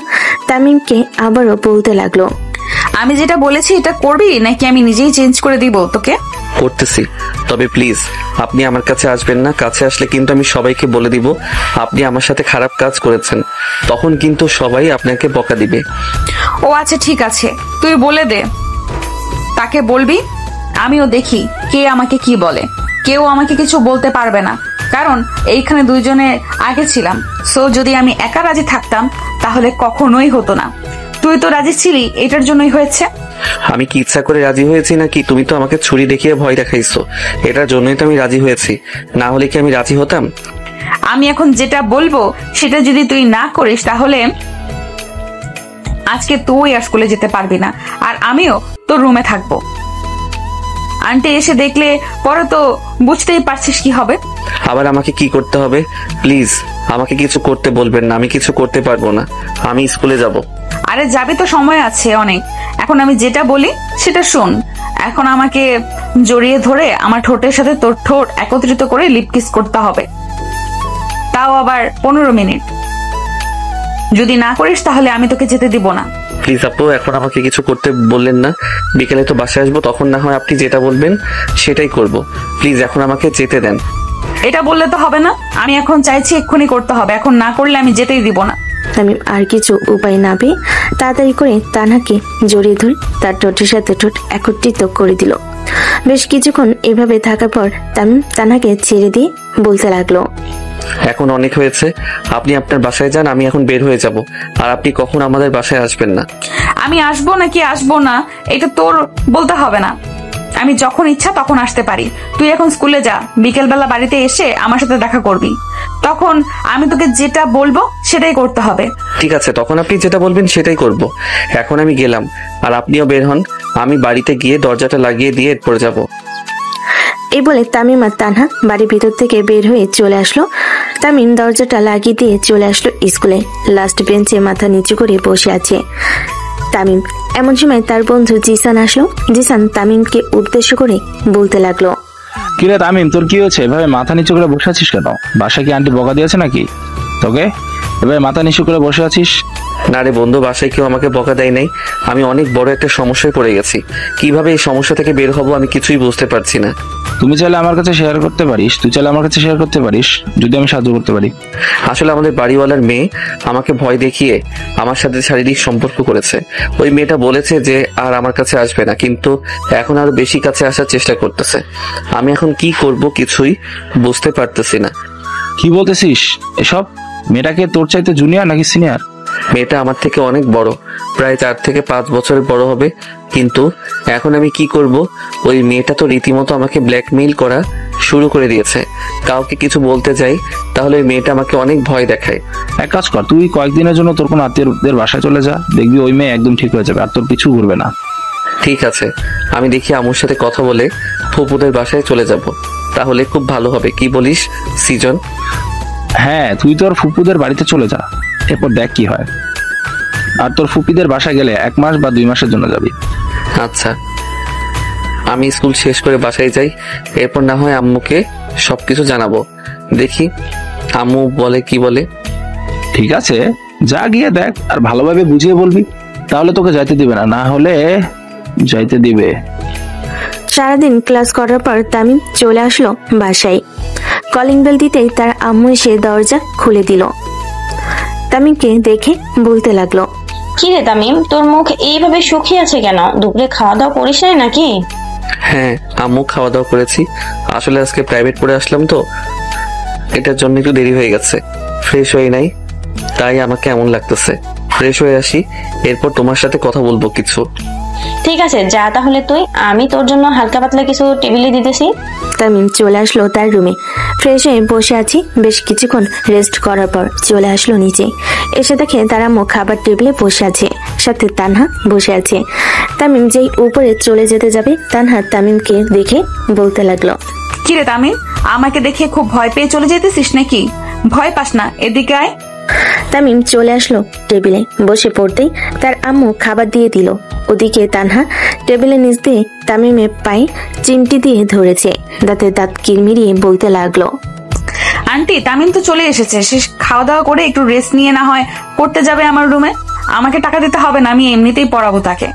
তামিমকে আবারও বলতে লাগলো, আমি যেটা বলেছি এটা করবি নাকি আমি নিজেই চেঞ্জ করে দিব তোকে? করতেছি, তবে প্লিজ আপনি আমার কাছে আসবেন না। কাছে আসলে কিন্তু আমি সবাইকে বলে দিব আপনি আমার সাথে খারাপ কাজ করেছেন, তখন কিন্তু সবাই আপনাকে বকা দিবে। ও আচ্ছা ঠিক আছে, তুই বলে দে, তাকে বলবি, আমিও দেখি কে আমাকে কি বলে। কেউ আমাকে কিছু বলতে পারবে না, কারণ এইখানে দুইজনে আগে ছিলাম। সো যদি আমি একা রাজি থাকতাম তাহলে কখনোই হতো না। তুই তো রাজি ছিলি, এটার জন্যই হয়েছে। আমি কি ইচ্ছা করে রাজি হয়েছি নাকি? তুমি তো আমাকে ছুরি দেখিয়ে ভয় দেখাইছো, এটার জন্যই তো আমি রাজি হয়েছি, না হলে কি আমি রাজি হতাম? আমি এখন যেটা বলবো সেটা যদি তুই না করিস তাহলে আজকে তুই আর স্কুলে যেতে পারবি না, আর আমিও তোর রুমে থাকবো। আন্টি এসে দেখলে পরে তো বুঝতেই পারছিস কি হবে। আবার আমাকে কি করতে হবে? প্লিজ আমাকে কিছু করতে বলবেন না, আমি কিছু করতে পারবো না, আমি স্কুলে যাব। আরে যাবি তো, সময় আছে অনেক। এখন আমি যেটা বলি সেটা শোন। এখন আমাকে জড়িয়ে ধরে আমার ঠোঁটের সাথে তোর ঠোঁট একত্রিত করে লিপ কিস করতে হবে, তাও আবার 15 মিনিট। যদি না করিস তাহলে আমি তোকে যেতে দিব না। প্লিজ আপু, এখন আমাকে কিছু করতে বললেন না, বিকেলে তো বাসায় আসবো, তখন না হয় আপনি যেটা বলবেন সেটাই করব। প্লিজ এখন আমাকে যেতে দেন। এটা বললে তো হবে না, আমি এখন চাইছি এক্ষুনি করতে হবে, এখন না করলে আমি যেতেই দিব না। তামিম আর কিছু উপায় না পেয়ে তাড়াতাড়ি করে তানহাকে জড়িয়ে ধরে তার ঠোঁটের সাথে ঠোঁট একত্রিত করে দিল। বেশ কিছুক্ষণ এভাবে থাকার পর তামিম তানহাকে ছেড়ে দিয়ে বলতে লাগলো, এখন অনেক হয়েছে, আপনি আপনার বাসায় যান, আমি এখন বের হয়ে যাব, আর আপনি কখন আমাদের বাসায় আসবেন না। আমি আসবো নাকি আসবো না এটা তোর বলতে হবে না, আমি যখন ইচ্ছা তখন আসতে পারি। তুই এখন স্কুলে যা, বিকেল বেলা বাড়িতে এসে আমার সাথে দেখা করবি, তখন আমি তোকে যেটা বলবো সেটাই করতে হবে। ঠিক আছে, তখন আপনি যেটা বলবেন সেটাই করব। এখন আমি গেলাম, আর আপনিও বের হন, আমি বাড়িতে গিয়ে দরজাটা লাগিয়ে দিয়ে এরপর যাব। এই বলে তামিম আর তানহা বাড়ির ভিতর থেকে বের হয়ে চলে আসলো। তামিম দরজাটা লাগিয়ে দিয়ে চলে আসলো স্কুলে। লাস্ট বেঞ্চে মাথা নিচু করে বসে আছে তামিম। এমন সময় তার বন্ধু জিসান আসলো। জিসান তামিমকে উদ্দেশ্য করে বলতে লাগলো, কিরে তামিম, তোর কি হয়েছে? এভাবে মাথা নিচু করে বসে আছিস কেন? বাসায় কি আন্টি বকা দিয়েছে নাকি তোকে? এভাবে মাথা নিচু করে বসে আছিস? না রে বন্ধু, বাসায় কেউ আমাকে বকা দেয় নাই, আমি অনেক বড় একটা সমস্যায় পড়ে গেছি। কিভাবে এই সমস্যা থেকে বের হব আমি কিছুই বুঝতে পারছি না। তুমি চাইলে আমার কাছে শেয়ার করতে পারিস, তুই চাইলে আমার কাছে শেয়ার করতে পারিস, যদি আমি সাহায্য করতে পারি। আসলে আমাদের বাড়িওয়ালার মেয়ে আমাকে ভয় দেখিয়ে আমার সাথে শারীরিক সম্পর্ক করেছে। ওই মেয়েটা বলেছে যে আর আমার কাছে আসবে না, কিন্তু এখন আরো বেশি কাছে আসার চেষ্টা করতেছে। আমি এখন কি করব কিছুই বুঝতে পারতেছি না। কি বলতেছিস এসব? মেয়েটাকে তোর চাইতে জুনিয়র নাকি সিনিয়র? মেয়েটা আমার থেকে অনেক বড়, প্রায় 4 থেকে 5 বছরের বড় হবে। কিন্তু এখন আমি কি করব? ওই মেয়েটা তো রীতিমতো আমাকে ব্ল্যাকমেইল করা শুরু করে দিয়েছে। কাউকে কিছু বলতে যাই তাহলে ওই মেয়েটা আমাকে অনেক ভয় দেখায়। এক কাজ কর, তুই কয়েকদিনের জন্য তোর কোনো আত্মীয়দের বাসায় চলে যা, দেখবি ওই মেয়ে একদম ঠিক হয়ে যাবে আর তোর পিছু ঘুরবে না। ঠিক আছে, আমি দেখি আম্মুর সাথে কথা বলে ফুপুদের বাসায় চলে যাব, তাহলে খুব ভালো হবে। কি বলিস সিজন? হ্যাঁ, তুই তোর ফুপুদের বাড়িতে চলে যা, এরপর দেখ কি হয়। আর তোর ফুপিদের বাসায় গেলে 1 মাস বা 2 মাসের জন্য যাবি। আচ্ছা, আমি স্কুল শেষ করে বাসায় যাই, এরপর না হয় আম্মুকে সবকিছু জানাবো। দেখি আম্মু বলে কি বলে। ঠিক আছে, যা গিয়ে দেখ, আর ভালোভাবে বুঝিয়ে বলবি, তাহলে তোকে যাইতে দিবে না, না হলে যাইতে দিবে। সারাদিন ক্লাস করার পর তামিম চলে আসলো বাসায়। কলিং বেল দিতেই তার আম্মু এসে দরজা খুলে দিল। তামিমকে দেখে বলতে লাগলো, কি রে তামিম, তোর মুখ এইভাবে শুকিয়ে আছে কেন? দুপুরে খাওয়া দাওয়া করিস নাই নাকি? হ্যাঁ আম্মু, খাওয়া দাওয়া করেছি। আসলে আজকে প্রাইভেট পড়ে আসলাম তো, এটার জন্য একটু দেরি হয়ে গেছে। ফ্রেশ হয়ে নাই, তাই আমাকে এমন লাগতেছে। ফ্রেশ হয়ে আসি, এরপর তোমার সাথে কথা বলবো কিছু। ঠিক আছে, যা তাহলে তুই। আমি তোর জন্য হালকা পাতলা কিছু টেবিলে দিতেছি। তামিম চলে আসলো তার রুমে। ফ্রেশ হয়ে বসে আছি। বেশ কিছুক্ষণ রেস্ট করার পর চলে আসলো নিচে। এসে দেখে তার আম্মু খাবার টেবিলে বসে আছে, সাথে তানহা বসে আছে। তামিম যেই উপরে চলে যেতে যাবে, তানহা তামিমকে দেখে বলতে লাগলো, কিরে তামিম, আমাকে দেখে খুব ভয় পেয়ে চলে যেতেছিস নাকি? ভয় পাস না, এদিকে আয়। তামিম চলে আসলো টেবিলে। বসে পড়তেই তার আম্মু খাবার দিয়ে দিল। ওদিকে তানহা টেবিলের নিচ দিয়ে তামিমের পায়ে চিমটি দিয়ে ধরেছে, দাঁতে দাঁত কিরমিরিয়ে বলতে লাগলো, আন্টি, তামিম তো চলে এসেছে। সে খাওয়া দাওয়া করে একটু রেস্ট নিয়ে না হয় পড়তে যাবে আমার রুমে। আমাকে টাকা দিতে হবে না, আমি এমনিতেই পড়াবো তাকে।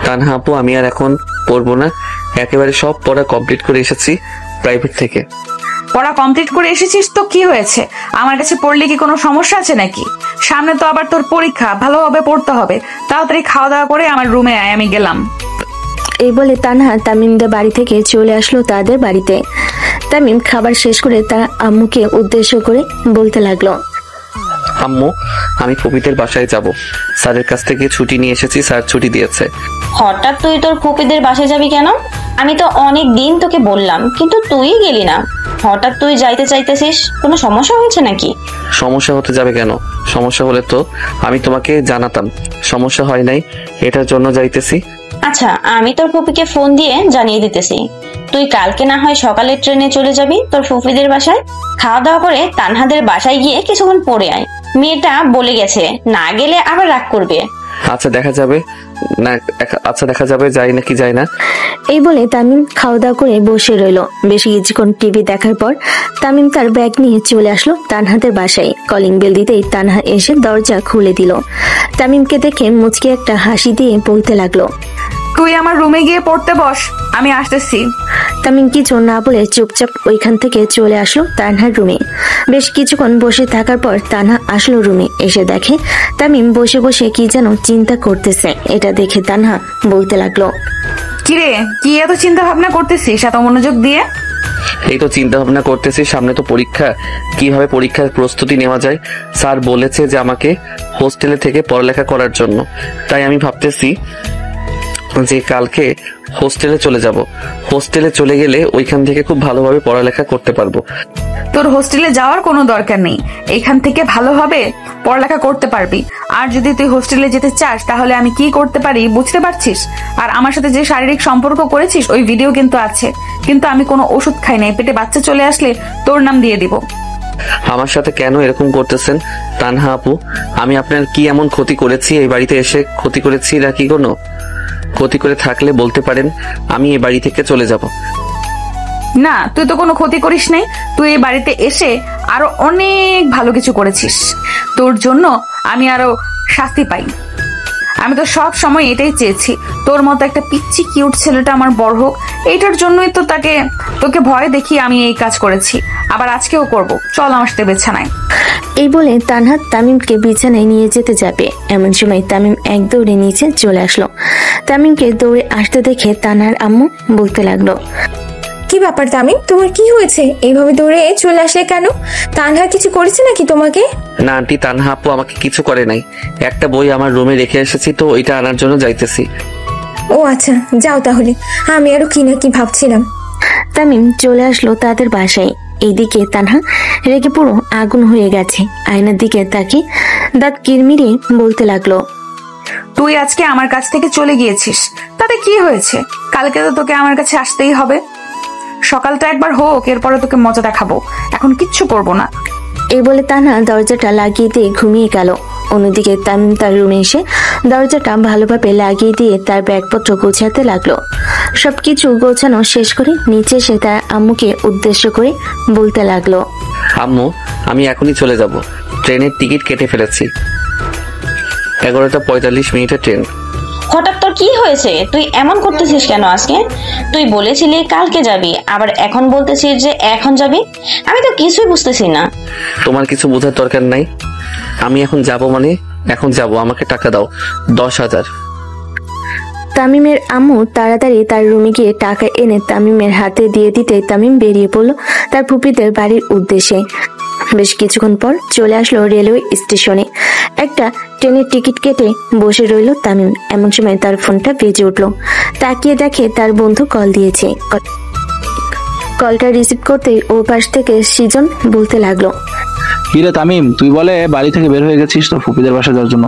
তানহা আপু, আমি আর এখন পড়বো না, একেবারে সব পড়া কমপ্লিট করে এসেছি প্রাইভেট থেকে। পড়া কমপ্লিট করে এসেছিস তো কি হয়েছে? আমার কাছে পড়লে কি কোনো সমস্যা আছে নাকি? সামনে তো আবার তোর পরীক্ষা, ভালোভাবে পড়তে হবে। তাড়াতাড়ি খাওয়া দাওয়া করে আমার রুমে আয়, আমি গেলাম। এই বলে তানহা তামিমদের বাড়ি থেকে চলে আসলো তাদের বাড়িতে। তামিম খাবার শেষ করে তার আম্মুকে উদ্দেশ্য করে বলতে লাগলো, আম্মু, আমি ফুপিদের বাসায় যাব। স্যারের কাছ থেকে ছুটি নিয়ে এসেছি, স্যার ছুটি দিয়েছে। হঠাৎ তুই তোর ফুপিদের বাসায় যাবি কেন? আমি তো অনেক দিন তোকে বললাম, কিন্তু তুই গেলি না। হঠাৎ তুই যাইতে চাইতেছিস, কোনো সমস্যা হয়েছে নাকি? সমস্যা হতে যাবে কেন? সমস্যা হলে তো আমি তোমাকে জানাতাম। সমস্যা হয় নাই, এটার জন্য যাইতেছি। আচ্ছা, আমি তোর ফুপিকে ফোন দিয়ে জানিয়ে দিতেছি। তুই কালকে না হয় সকালে ট্রেনে চলে যাবি তোর ফুপিদের বাসায়। খাওয়া দাওয়া করে তানহাদের বাসায় গিয়ে কিছুক্ষণ পড়ে আয়। মেয়েটা বলে গেছে, না গেলে আবার রাগ করবে। আচ্ছা দেখা যাবে না, আচ্ছা দেখা যাবে, যাই নাকি যাই না। এই বলে তামিম খাওয়া দাওয়া করে বসে রইল। বেশ কিছুক্ষণ টিভি দেখার পর তামিম তার ব্যাগ নিয়ে চলে আসলো তানহাদের বাসায়। কলিং বেল দিতেই তানহা এসে দরজা খুলে দিল। তামিমকে দেখে মুচকি একটা হাসি দিয়ে বলতে লাগলো, তুই আমার রুমে গিয়ে পড়তে বস, আমি আসতেছি। তামিম কিছু না বলে চুপচাপ ওইখান থেকে চলে আসলো তানহার রুমে। বেশ কিছুক্ষণ বসে থাকার পর তানহা আসলো রুমে। এসে দেখে তামিম বসে বসে কি যেন চিন্তা করতেছে। এটা দেখে তানহা বলতে লাগলো, কিরে, কি এত চিন্তা ভাবনা করতেছিস এত মনোযোগ দিয়ে? এই তো চিন্তা ভাবনা করতেছি, সামনে তো পরীক্ষা, কিভাবে পরীক্ষার প্রস্তুতি নেওয়া যায়। স্যার বলেছে যে আমাকে হোস্টেলে থেকে পড়ালেখা করার জন্য, তাই আমি ভাবতেছি যে কালকে হোস্টেলে চলে যাব। হোস্টেলে চলে গেলে ওইখান থেকে খুব ভালোভাবে পড়ালেখা করতে পারবো। তোর হোস্টেলে যাওয়ার কোনো দরকার নেই, এখান থেকে ভালোভাবে পড়ালেখা করতে পারবি। আর যদি তুই হোস্টেলে যেতে চাস তাহলে আমি কি করতে পারি বুঝতে পারছিস? আর আমার সাথে যে শারীরিক সম্পর্ক করেছিস ওই ভিডিও কিন্তু আছে, কিন্তু আমি কোনো ওষুধ খাই নাই। পেটে বাচ্চা চলে আসলে তোর নাম দিয়ে দিব। আমার সাথে কেন এরকম করতেছেন তানহা আপু? আমি আপনার কি এমন ক্ষতি করেছি? এই বাড়িতে এসে ক্ষতি করেছি নাকি? কোনো ক্ষতি করে থাকলে বলতে পারেন, আমি এই বাড়ি থেকে চলে যাব। না, তুই তো কোনো ক্ষতি করিস নাই। তুই এই বাড়িতে এসে আরো অনেক ভালো কিছু করেছিস। তোর জন্য আমি আরো শাস্তি পাই। আমি তো সব সময় এটাই চেয়েছি, তোর মতো একটা পিচ্চি কিউট ছেলেটা আমার বড় হোক। এইটার জন্যই তো তোকে ভয় দেখিয়ে আমি এই কাজ করেছি, আবার আজকেও করব। চল আমার সাথে বিছানায়। এই বলে তানহা তামিমকে বিছানায় নিয়ে যেতে যাবে। এমন সময় তামিম এক দৌড়ে নিচে চলে আসলো। তামিমকে দৌড়ে আসতে দেখে তানহার আম্মু বলতে লাগলো, কি ব্যাপার তামিম, তোমার কি হয়েছে? এইভাবে দৌড়ে চলে আসলে কেন? তানহা কিছু করেছে নাকি তোমাকে? না আন্টি, তানহা আপু আমাকে কিছু করে নাই। একটা বই আমার রুমে রেখে এসেছি, তো ওইটা আনার জন্য যাইতেছি। ও আচ্ছা, যাও তাহলে। আমি আরো কি না কি ভাবছিলাম। তামিম চলে আসলো তাদের বাসায়। এইদিকে তানহা রেগে পুরো আগুন হয়ে গেছে। আয়নার দিকে তাকে দাঁত কিরমিরে বলতে লাগলো, তুই আজকে আমার কাছ থেকে চলে গিয়েছিস, তাতে কি হয়েছে? কালকে তো তোকে আমার কাছে আসতেই হবে। সকালটা একবার হোক, এরপরে তোকে মজা দেখাবো। এখন কিচ্ছু করবো না। এই বলে তানহা দরজাটা লাগিয়ে দিয়ে ঘুমিয়ে গেল। অন্যদিকে তামিম তার রুমে এসে দরজাটা ভালোভাবে লাগিয়ে দিয়ে তার ব্যাগপত্র গোছাতে লাগলো। সবকিছু গোছানো শেষ করে নিচে এসে তার আম্মুকে উদ্দেশ্য করে বলতে লাগলো, আম্মু, আমি এখনই চলে যাব। ট্রেনের টিকিট কেটে ফেলেছি, 11:45 ট্রেন। হঠাৎ তোর কি হয়েছে? তুই এমন করতেছিস কেন আজকে? তুই বলেছিলি কালকে যাবি, আবার এখন বলতেছিস যে এখন যাবি। আমি তো কিছুই বুঝতেছি না। তোমার কিছু বোঝার দরকার নাই। আমি এখন যাব মানে এখন যাব, আমাকে টাকা দাও 10,000। তামিমের আম্মু তাড়াতাড়ি তার রুমে গিয়ে টাকা এনে তামিমের হাতে দিয়ে দিতে তামিম বেরিয়ে পড়ল তার ফুপিদের বাড়ির উদ্দেশ্যে। বেশ কিছুক্ষণ পর চলে আসলো রেলওয়ে স্টেশনে। একটা ট্রেনের টিকিট কেটে বসে রইল তামিম। এমন সময় তার ফোনটা বেজে উঠল। তাকিয়ে দেখে তার বন্ধু কল দিয়েছে। কলটা রিসিভ করতেই ও পাশ থেকে সৃজন বলতে লাগলো, কিরে তামিম, তুই বলে বাড়ি থেকে বের হয়ে গেছিস তোর ফুপিদের বাসা যাওয়ার জন্য।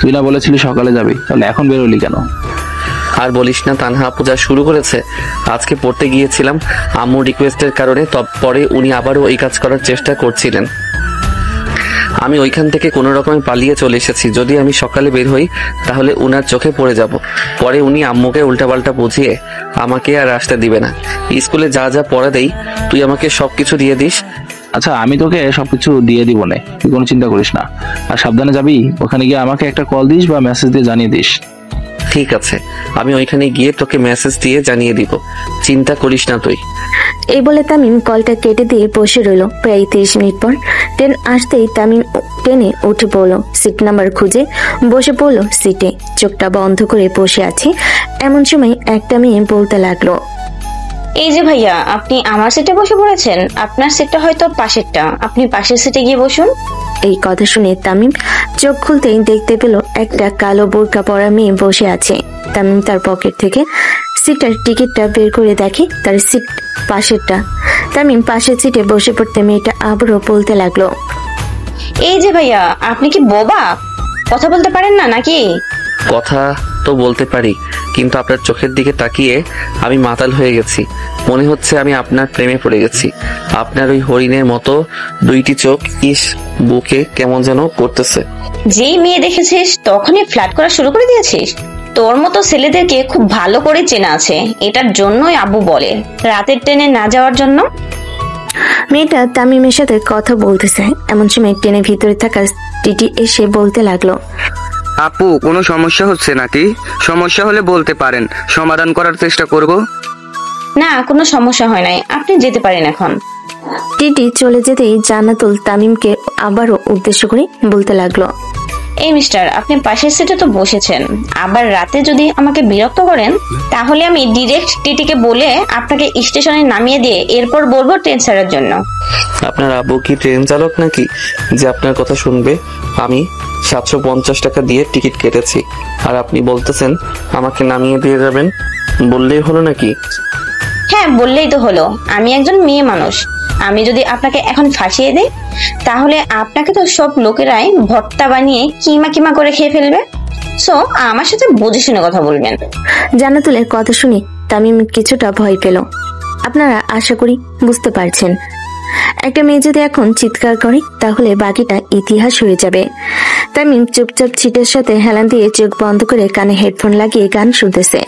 তুই না বলেছিলি সকালে যাবি, তাহলে এখন বের হলি কেন? আর বলিস না, তানহা পূজা শুরু করেছে। আজকে পড়তে গিয়েছিলাম আম্মুর রিকোয়েস্টের কারণে, পরে উনি আবারও ওই কাজ করার চেষ্টা করছিলেন। আমি ওইখান থেকে কোনো রকমে পালিয়ে চলে এসেছি। যদি আমি সকালে বের হই তাহলে উনার চোখে পড়ে যাব। পরে উনি আম্মুকে উল্টাপাল্টা বুঝিয়ে আমাকে আর আসতে দিবে না। স্কুলে যা যা পড়া দেই তুই আমাকে সবকিছু দিয়ে দিস। আচ্ছা, আমি তোকে সবকিছু দিয়ে দিব না, তুই কোনো চিন্তা করিস না। আর সাবধানে যাবি, ওখানে গিয়ে আমাকে একটা কল দিস বা মেসেজ দিয়ে জানিয়ে দিস। ঠিক আছে, আমি ওইখানে গিয়ে তোকে মেসেজ দিয়ে জানিয়ে দিব, চিন্তা করিস না তুই। এই বলে তামিম কলটা কেটে দিয়ে বসে রইল। প্রায় 30 মিনিট পর ট্রেন আসতেই তামিম ট্রেনে উঠে পড়লো। সিট নাম্বার খুঁজে বসে পড়লো সিটে। চোখটা বন্ধ করে বসে আছে। এমন সময় একটা মেয়ে বলতে লাগলো, এই যে ভাইয়া, আপনি আমার সিটে বসে পড়েছেন। আপনার সিটটা হয়তো পাশেরটা, আপনি পাশের সিটে গিয়ে বসুন। এই কথা শুনে তামিম চোখ খুলতেই দেখতে পেল একটা কালো বোরকা পরা মেয়ে বসে আছে। তামিম তার পকেট থেকে সিটের টিকিটটা বের করে দেখে তার সিট পাশেরটা। তামিম পাশের সিটে বসে পড়তে মেয়েটা আবারও বলতে লাগলো, এই যে ভাইয়া, আপনি কি বোবা? কথা বলতে পারেন না নাকি? কথা তো বলতে পারি, কিন্তু আপনার চোখের দিকে তাকিয়ে আমি মাতাল হয়ে গেছি। মনে হচ্ছে আমি আপনার প্রেমে পড়ে গেছি। আপনার ওই হরিণের মতো দুইটি চোখ, ইস, বুকে কেমন যেন করতেছে। যেই মেয়ে দেখেছিস তখনই ফ্ল্যাট করা শুরু করে দিয়েছিস। তোর মতো ছেলেদেরকে খুব ভালো করে চেনা আছে, এটার জন্যই আব্বু বলে রাতের ট্রেনে না যাওয়ার জন্য। মেয়েটা তামিমের সাথে কথা বলতেছে। এমন সময় ট্রেনের ভিতরে থাকা টিটি এসে বলতে লাগলো, আপু, কোনো সমস্যা হচ্ছে নাকি? সমস্যা হলে বলতে পারেন, সমাধান করার চেষ্টা করব। না, কোনো সমস্যা হয় নাই, আপনি যেতে পারেন এখন। টিটি চলে যেতেই জান্নাতুল তামিমকে আবারও উদ্দেশ্য করে বলতে লাগলো, এই মিস্টার, আপনি পাশের সিটে তো বসেছেন, আবার রাতে যদি আমাকে বিরক্ত করেন তাহলে আমি ডিরেক্ট টিটিকে বলে আপনাকে স্টেশনে নামিয়ে দিয়ে এরপর বলবো ট্রেন ছাড়ার জন্য। আপনার আব্বু কি ট্রেন চালক নাকি যে আপনার কথা শুনবে? আমি 750 টাকা দিয়ে টিকিট কেটেছি, আর আপনি বলতেছেন আমাকে নামিয়ে দিয়ে যাবেন? বললেই হলো নাকি? হ্যাঁ, বললেই তো হলো। আমি একজন মেয়ে মানুষ, আমি যদি আপনাকে এখন ফাঁসিয়ে দেই তাহলে আপনাকে তো সব লোকেরাই ভর্তা বানিয়ে কিমা কিমা করে খেয়ে ফেলবে। সো আমার সাথে বুঝে শুনে কথা বলবেন। জান্নাতুলের কথা শুনে তামিম কিছুটা ভয় পেল। আপনারা আশা করি বুঝতে পারছেন, একটা মেয়ে যদি এখন চিৎকার করে তাহলে বাকিটা ইতিহাস হয়ে যাবে। তামিম চুপচাপ ছিটের সাথে হেলান দিয়ে চোখ বন্ধ করে কানে হেডফোন লাগিয়ে গান শুনতেছে।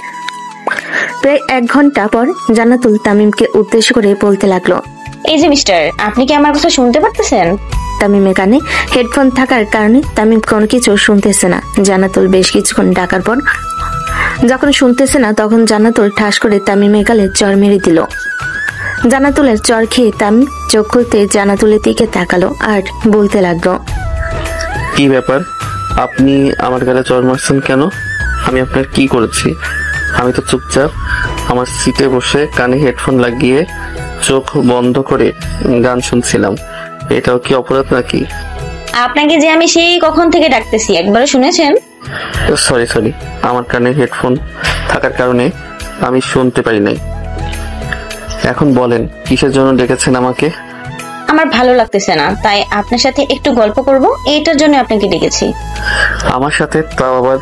প্রায় 1 ঘন্টা পর জান্নাতুল তামিমকে উদ্দেশ্য করে বলতে লাগলো, এই যে মিস্টার, আপনি কি আমার কথা শুনতে পারতেছেন? তামিমের কানে হেডফোন থাকার কারণে তামিম কোনো কিছু শুনতেছে না। জান্নাতুল বেশ কিছুক্ষণ ডাকার পর যখন শুনতেছে না তখন জান্নাতুল ঠাস করে তামিমের গালে চড় মেরে দিল। জান্নাতুলের চড় খেয়ে তামিম চোখ খুলতে জান্নাতুলের দিকে তাকালো আর বলতে লাগলো, কি ব্যাপার, আপনি আমার গালে চড় মারছেন কেন? আমি আপনার কি করেছি? আমি তো চুপচাপ আমার সিটে বসে কানে হেডফোন লাগিয়ে চোখ বন্ধ করে গান শুনছিলাম। এটাও কি অপরাধ নাকি? আপনাকে যে আমি সেই কখন থেকে ডাকতেছি, একবার শুনেছেন? সরি, আমার কানে হেডফোন থাকার কারণে আমি শুনতে পারি নাই। এখন বলেন, কিসের জন্য ডেকেছেন আমাকে? আমার ভালো লাগতেছে না, তাই আপনার সাথে একটু গল্প করব, এইটার জন্য আপনাকে ডেকেছি। আমার সাথে? তাও আবার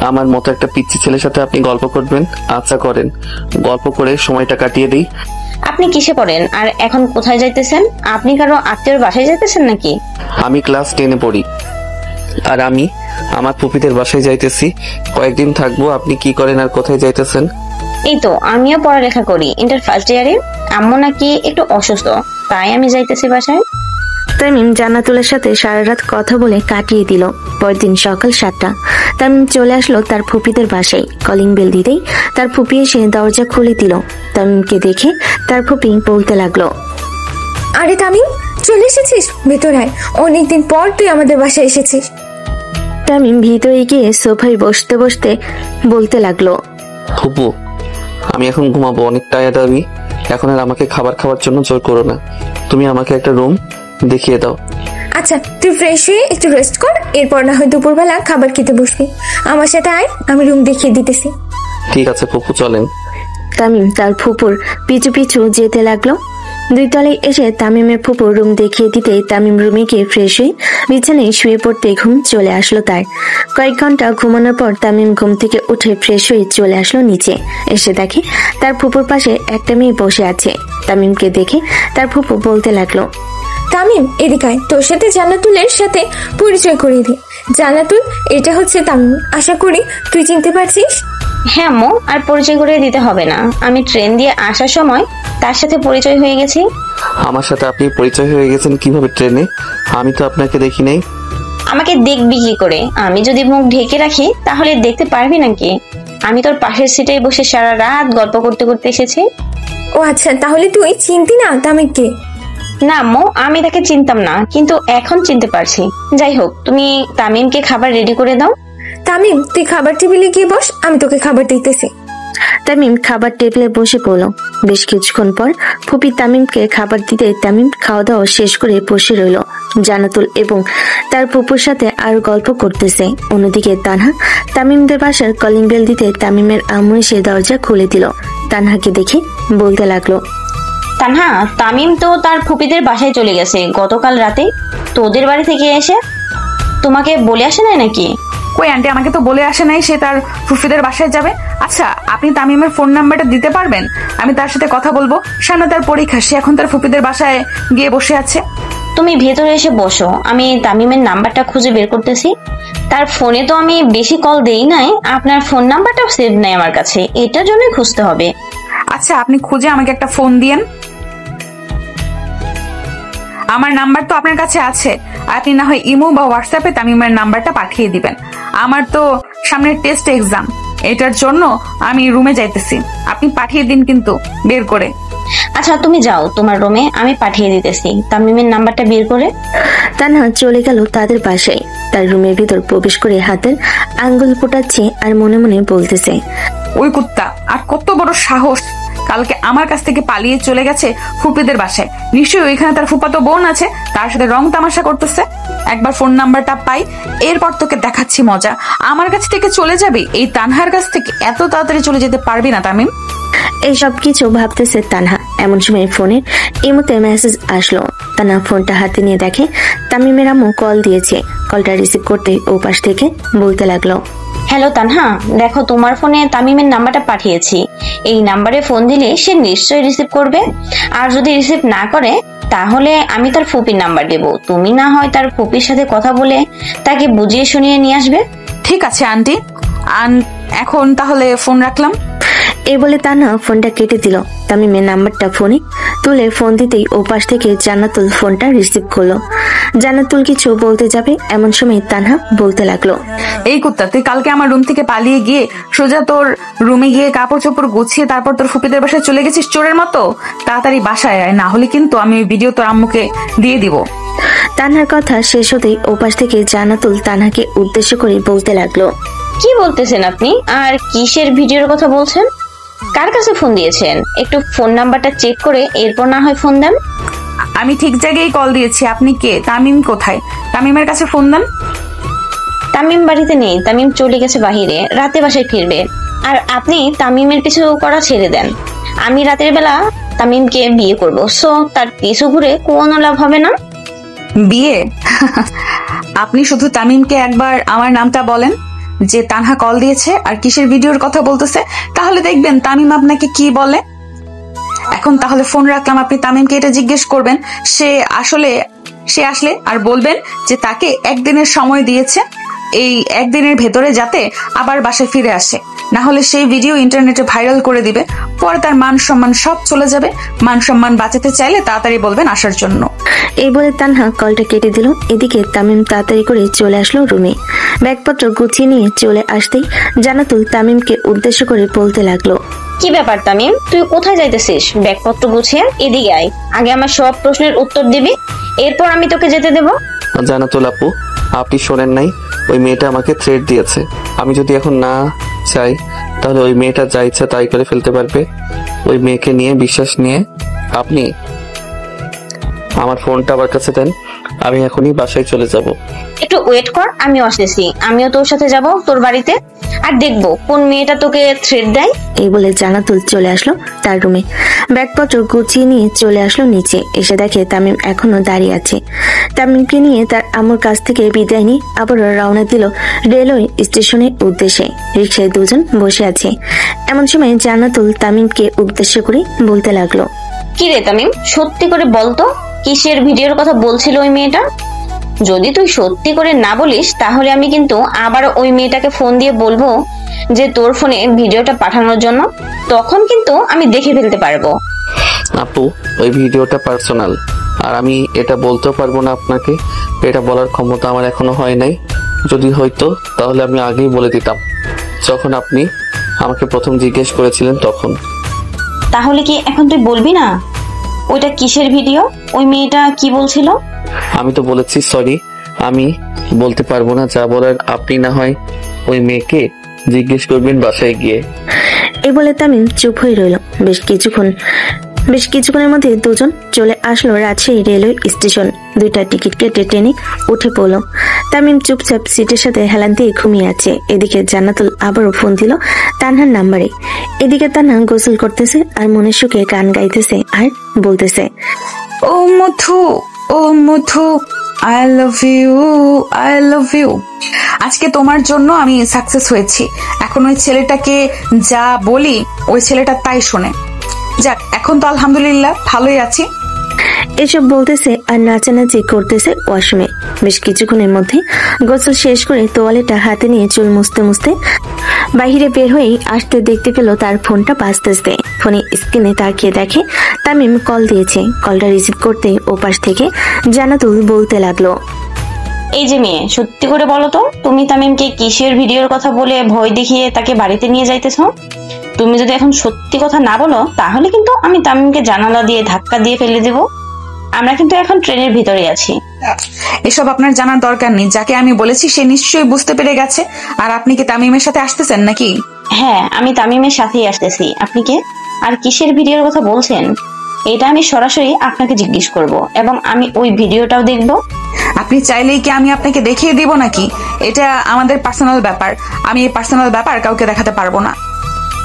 আমার মতো একটা পিচ্চি ছেলের সাথে আপনি গল্প করবেন? আচ্ছা করেন, গল্প করে সময়টা কাটিয়ে দিই। আপনি কিসে পড়েন আর এখন কোথায় যাইতেছেন? আপনি কারো আত্মীয়র বাসায় যাইতেছেন নাকি? আমি ক্লাস 10-এ পড়ি, আর আমি আমার পুপিদের বাসায় যাইতেছি। কয়েকদিন থাকবো। আপনি কি করেন আর কোথায় যাইতেছেন? এই তো আমিও পড়ালেখা করি, ইন্টার ফার্স্ট ইয়ারে। আম্মু নাকি একটু অসুস্থ, তাই আমি যাইতেছি বাসায়। তামিম জান্নাতুলের সাথে সারা রাত কথা বলে কাটিয়ে দিল। পরদিন সকাল 7টা তামিম চলে আসলো তার ফুপিদের বাসায়। কলিং বেল দিতেই তার ফুপি এসে দরজা খুলে দিল। তামিমকে দেখে তার ফুপি বলতে লাগলো, আরে তামিম, চলে এসেছিস? ভেতর আয়, অনেকদিন পর তুই আমাদের বাসায় এসেছিস। তামিম ভিতরে গিয়ে সোফায় বসতে বসতে বলতে লাগলো, ফুপু আমি এখন ঘুমাবো, অনেক টায়ার্ড আমি। এখন আর আমাকে খাবার খাওয়ার জন্য জোর করো না, তুমি আমাকে একটা রুম দেখিয়ে দাও। আচ্ছা তুই ফ্রেশ হয়ে একটু রেস্ট কর, এরপর না হয় দুপুরবেলা খাবার খেতে বসবি। আমার সাথে আয়, আমি রুম দেখিয়ে দিতেছি। ঠিক আছে ফুপু, চলেন। তামিম তার ফুপুর পিছু পিছু যেতে লাগলো। 2 তলায় এসে তামিমের ফুপুর রুম দেখিয়ে দিতে তামিম রুমে গিয়ে ফ্রেশ হয়ে বিছানায় শুয়ে পড়তে ঘুম চলে আসলো তার। কয়েক ঘন্টা ঘুমানোর পর তামিম ঘুম থেকে উঠে ফ্রেশ হয়ে চলে আসলো নিচে। এসে দেখে তার ফুপুর পাশে একটা মেয়ে বসে আছে। তামিমকে দেখে তার ফুপু বলতে লাগলো, তামিম এদিকে আয়, তোর সাথে জান্নাতুলের সাথে পরিচয় করিয়ে দি। জান্নাতুল, এটা হচ্ছে তামিম, আশা করি তুই চিনতে পারছিস। হ্যাঁ আম্মু, আর পরিচয় করে দিতে হবে না, আমি ট্রেন দিয়ে আসার সময় তার সাথে পরিচয় হয়ে গেছি। আমার সাথে আপনি পরিচয় হয়ে গেছেন কিভাবে ট্রেনে? আমি তো আপনাকে দেখি নাই। আমাকে দেখবি কি করে? আমি যদি মুখ ঢেকে রাখি তাহলে দেখতে পারবি নাকি? আমি তোর পাশের সিটে বসে সারা রাত গল্প করতে করতে এসেছি। ও আচ্ছা, তাহলে তুই চিনতি না তামিমকে? না আম্মু, আমি তাকে চিনতাম না, কিন্তু এখন চিনতে পারছি। যাই হোক, তুমি তামিমকে খাবার রেডি করে দাও। তামিম তুই খাবার টেবিলে গিয়ে বস, আমি তোকে খাবার দিতেছি। তামিম খাবার টেবিলে বসে পড়ল। বেশ কিছুক্ষণ পর ফুপি তামিমকে খাবার দিতে তামিম খাওয়া দাওয়া শেষ করে বসে রইল। জান্নাতুল এবং তার ফুপুর সাথে আর গল্প করতেছে। অন্যদিকে তানহা তামিমদের বাসার কলিং বেল দিতে তামিমের আম্মু এসে দরজা খুলে দিল। তানহাকে দেখে বলতে লাগলো, তানহা, তামিম তো তার ফুপিদের বাসায় চলে গেছে গতকাল রাতে। তোদের বাড়ি থেকে এসে তোমাকে বলে আসে নাই নাকি? কই আন্টি, আমাকে তো বলে আসে নাই সে তার ফুফিদের বাসায় যাবে। আচ্ছা আপনি তামিমের ফোন নাম্বারটা দিতে পারবেন? আমি তার সাথে কথা বলবো। সামনে তার পরীক্ষা, সে এখন তার ফুফিদের বাসায় গিয়ে বসে আছে। তুমি ভেতরে এসে বসো, আমি তামিমের নাম্বারটা খুঁজে বের করতেছি। তার ফোনে তো আমি বেশি কল দেই নাই, আপনার ফোন নাম্বারটাও সেভ নাই আমার কাছে, এটার জন্যই খুঁজতে হবে। আচ্ছা আপনি খুঁজে আমাকে একটা ফোন দিয়েন। আমার নাম্বার তো আপনার কাছে আছে, আপনি না হয় ইমো বা হোয়াটসঅ্যাপে তামিমের নাম্বারটা পাঠিয়ে দিবেন। আমার তো সামনে টেস্ট এক্সাম, এটার জন্য আমি রুমে যাইতেছি, আপনি পাঠিয়ে দিন কিন্তু বের করে। আচ্ছা তুমি যাও তোমার রুমে, আমি পাঠিয়ে দিতেছি তামিমের নাম্বারটা বের করে। তানহা চলে গেল তাদের বাসায়। তার রুমের ভিতর প্রবেশ করে হাতের আঙ্গুল ফোটাচ্ছে আর মনে মনে বলতেছে, ওই কুত্তা আর কত বড় সাহস, কালকে আমার কাছ থেকে পালিয়ে চলে গেছে ফুপিদের বাসায়। নিশ্চয়ই ওইখানে তার ফুপাতো বোন আছে, তার সাথে রং তামাশা করতেছে। একবার ফোন নাম্বারটা পাই, এরপর তোকে দেখাচ্ছি মজা। আমার কাছ থেকে চলে যাবি, এই তানহার কাছ থেকে এত তাড়াতাড়ি চলে যেতে পারবি না তামিম। এইসব কিছু ভাবতেছে তানহা। এমন সময় ফোনে ইমোতে মেসেজ আসলো। তানহা ফোনটা হাতে নিয়ে দেখে তামিমের আম্মু কল দিয়েছে। কলটা রিসিভ করতে ও পাশ থেকে বলতে লাগলো, হ্যালো তানহা, দেখো তোমার ফোনে তামিমের নাম্বারটা পাঠিয়েছি। এই নাম্বারে ফোন দিলে সে নিশ্চয়ই রিসিভ করবে, আর যদি রিসিভ না করে তাহলে আমি তার ফুপির নাম্বার দেব। তুমি না হয় তার ফুপির সাথে কথা বলে তাকে বুঝিয়ে শুনিয়ে নিয়ে আসবে। ঠিক আছে আন্টি, এখন তাহলে ফোন রাখলাম। এই বলে তানহা ফোনটা কেটে দিল। তামিমের নাম্বারটা ফোনে তুলে ফোন দিতেই ও পাশ থেকে জান্নাতুল ফোনটা রিসিভ করলো। জান্নাতুল কিছু বলতে যাবে এমন সময় তানহা বলতে লাগলো, এই কুত্তা, তুই কালকে আমার রুম থেকে পালিয়ে গিয়ে সোজা তোর রুমে গিয়ে কাপড় চোপড় গুছিয়ে তারপর তোর ফুপিদের বাসায় চলে গেছিস চোরের মতো। তাড়াতাড়ি বাসায় আয়, না হলে কিন্তু আমি ওই ভিডিও তোর আম্মুকে দিয়ে দিব। তানহার কথা শেষ হতেই ও পাশ থেকে জান্নাতুল তানহাকে উদ্দেশ্য করে বলতে লাগলো, কি বলতেছেন আপনি? আর কিসের ভিডিওর কথা বলছেন? কার কাছে ফোন দিয়েছেন? একটু ফোন নাম্বারটা চেক করে এরপর না হয় ফোন দেন। আমি ঠিক জায়গায় কল দিয়েছি। আপনি কে? তামিম কোথায়? তামিমের কাছে ফোন দেন। তামিম বাড়িতে নেই, তামিম চলে গেছে বাহিরে, রাতে বাসায় ফিরবে। আর আপনি তামিমের পিছু করা ছেড়ে দেন। আমি রাতের বেলা তামিমকে বিয়ে করব, সো তার পিছু ঘুরে কোনো লাভ হবে না। বিয়ে? আপনি শুধু তামিমকে একবার আমার নামটা বলেন যে তানহা কল দিয়েছে আর কিসের ভিডিওর কথা বলতেছে, তাহলে দেখবেন তামিম আপনাকে কি বলে। এখন তাহলে ফোন রাখলাম, আপনি তামিমকে এটা জিজ্ঞেস করবেন। সে আসলে আর বলবেন যে তাকে একদিনের সময় দিয়েছে, এই একদিনের ভেতরে যাতে আবার বাসায় ফিরে আসে, না হলে সেই ভিডিও ইন্টারনেটে ভাইরাল করে দিবে। পরে তার মান সম্মান সব চলে যাবে। মান সম্মান বাঁচাতে চাইলে তাড়াতাড়ি বলবেন আসার জন্য। এই বলে তানহা কলটা কেটে দিল। এদিকে তামিম তাড়াতাড়ি করে চলে আসলো রুমে। ব্যাগপত্র গুছিয়ে নিয়ে চলে আসতেই জান্নাতুল তামিমকে উদ্দেশ্য করে বলতে লাগলো, কি ব্যাপার তামিম, তুই কোথায় যাইতেছিস? ব্যাগপত্র গুছিয়ে এদিকে আয়, আগে আমার সব প্রশ্নের উত্তর দিবি, এরপর আমি তোকে যেতে দেব। জান্নাতুল আপু, আপনি শোনেন নাই? ওই মেয়েটা আমাকে থ্রেট দিয়েছে। আমি যদি এখন না চাই তাহলে ওই মেয়েটা যা ইচ্ছা তাই করে ফেলতে পারবে। ওই মেয়েকে নিয়ে বিশ্বাস নিয়ে আপনি আমার ফোনটা আমার কাছে দেন, আমি এখনই বাসায় চলে যাব। একটু ওয়েট কর, আমিও আসতেছি। আমিও তোর সাথে যাব তোর বাড়িতে, আর দেখবো কোন মেয়েটা তোকে থ্রেট দেয়। এই বলে জান্নাতুল চলে আসলো তার রুমে। ব্যাগপত্র গুছিয়ে নিয়ে চলে আসলো নিচে। এসে দেখে তামিম এখনো দাঁড়িয়ে আছে। তামিমকে নিয়ে তার আম্মুর কাছ থেকে বিদায় নিয়ে আবার রওনা দিল রেলওয়ে স্টেশনের উদ্দেশ্যে। রিক্সায় দুজন বসে আছে। এমন সময় জান্নাতুল তামিমকে উদ্দেশ্য করে বলতে লাগলো, কি রে তামিম, সত্যি করে বলতো কিসের ভিডিওর কথা বলছিল ওই মেয়েটা? যদি তুই সত্যি করে না বলিস তাহলে আমি কিন্তু আবার ওই মেয়েটাকে ফোন দিয়ে বলবো যে তোর ফোনে ভিডিওটা পাঠানোর জন্য। তখন কিন্তু আমি দেখে ফেলতে পারবো। আপু, ওই ভিডিওটা পার্সোনাল, আর আমি এটা বলতেও পারবো না আপনাকে। এটা বলার ক্ষমতা আমার এখনো হয় নাই। যদি হইতো তাহলে আমি আগেই বলে দিতাম, যখন আপনি আমাকে প্রথম জিজ্ঞেস করেছিলেন তখন। তাহলে কি এখন তুই বলবি না ওইটা কিসের ভিডিও, ওই মেয়েটা কি বলছিল? আমি তো বলেছি সরি, আমি বলতে পারবো না। যা বলার আপনি না হয় ওই মেয়েকে জিজ্ঞেস করবেন বাসায় গিয়ে। এই বলে তামিম চুপ হয়ে রইল। বেশ কিছুক্ষণের মধ্যে দুজন চলে আসলো রাজশাহী রেলওয়ে স্টেশন। 2টা টিকিট কেটে ট্রেনে উঠে পড়লো। তামিম চুপচাপ সিটের সাথে হেলান দিয়ে ঘুমিয়ে আছে। এদিকে জান্নাতুল আবারও ফোন দিল তানহার নাম্বারে। এদিকে তানহা গোসল করতেছে আর মনের সুখে গান গাইতেছে আর বলতেছে, ও মধু, ও Madhu, I love you, I love you. আজকে তোমার জন্য আমি সাকসেস হয়েছি। এখন ওই ছেলেটাকে যা বলি ওই ছেলেটা তাই শোনে। যাক, এখন তো আলহামদুলিল্লাহ ভালোই আছি। এসব বলতেছে আর নাচানাচি করতেছে ওয়াশরুমে। বেশ কিছুক্ষণের মধ্যে গোসল শেষ করে তোয়ালেটা হাতে নিয়ে চুল মুছতে মুছতে বাহিরে বের হয়েই আসতে দেখতে পেল তার ফোনটা বাজতেছে। ফোনে স্ক্রিনে তাকিয়ে দেখে তামিম কল দিয়েছে। কলটা রিসিভ করতে ওপাশ থেকে জান্নাতুল বলতে লাগলো, এই যে মেয়ে, সত্যি করে বলো তো তুমি তামিমকে কিসের ভিডিওর কথা বলে ভয় দেখিয়ে তাকে বাড়িতে নিয়ে যাইতেছো? তুমি যদি এখন সত্যি কথা না বলো তাহলে কিন্তু আমি তামিমকে জানালা দিয়ে ধাক্কা দিয়ে ফেলে দেব। আমরা কিন্তু এখন ট্রেনের ভিতরে আছি। এসব আপনার জানার দরকার নেই। যাকে আমি বলেছি সে নিশ্চয়ই বুঝতে পেরে গেছে। আর আপনি কি তামিমের সাথে আসতেছেন নাকি? হ্যাঁ, আমি তামিমের সাথেই আসতেছি। আপনি কে আর কিসের ভিডিওর কথা বলছেন এটা আমি সরাসরি আপনাকে জিজ্ঞেস করব, এবং আমি ওই ভিডিওটাও দেখব। আপনি চাইলেই কি আমি আপনাকে দেখিয়ে দিব নাকি? এটা আমাদের পার্সোনাল ব্যাপার। আমি এই পার্সোনাল ব্যাপার কাউকে দেখাতে পারবো না।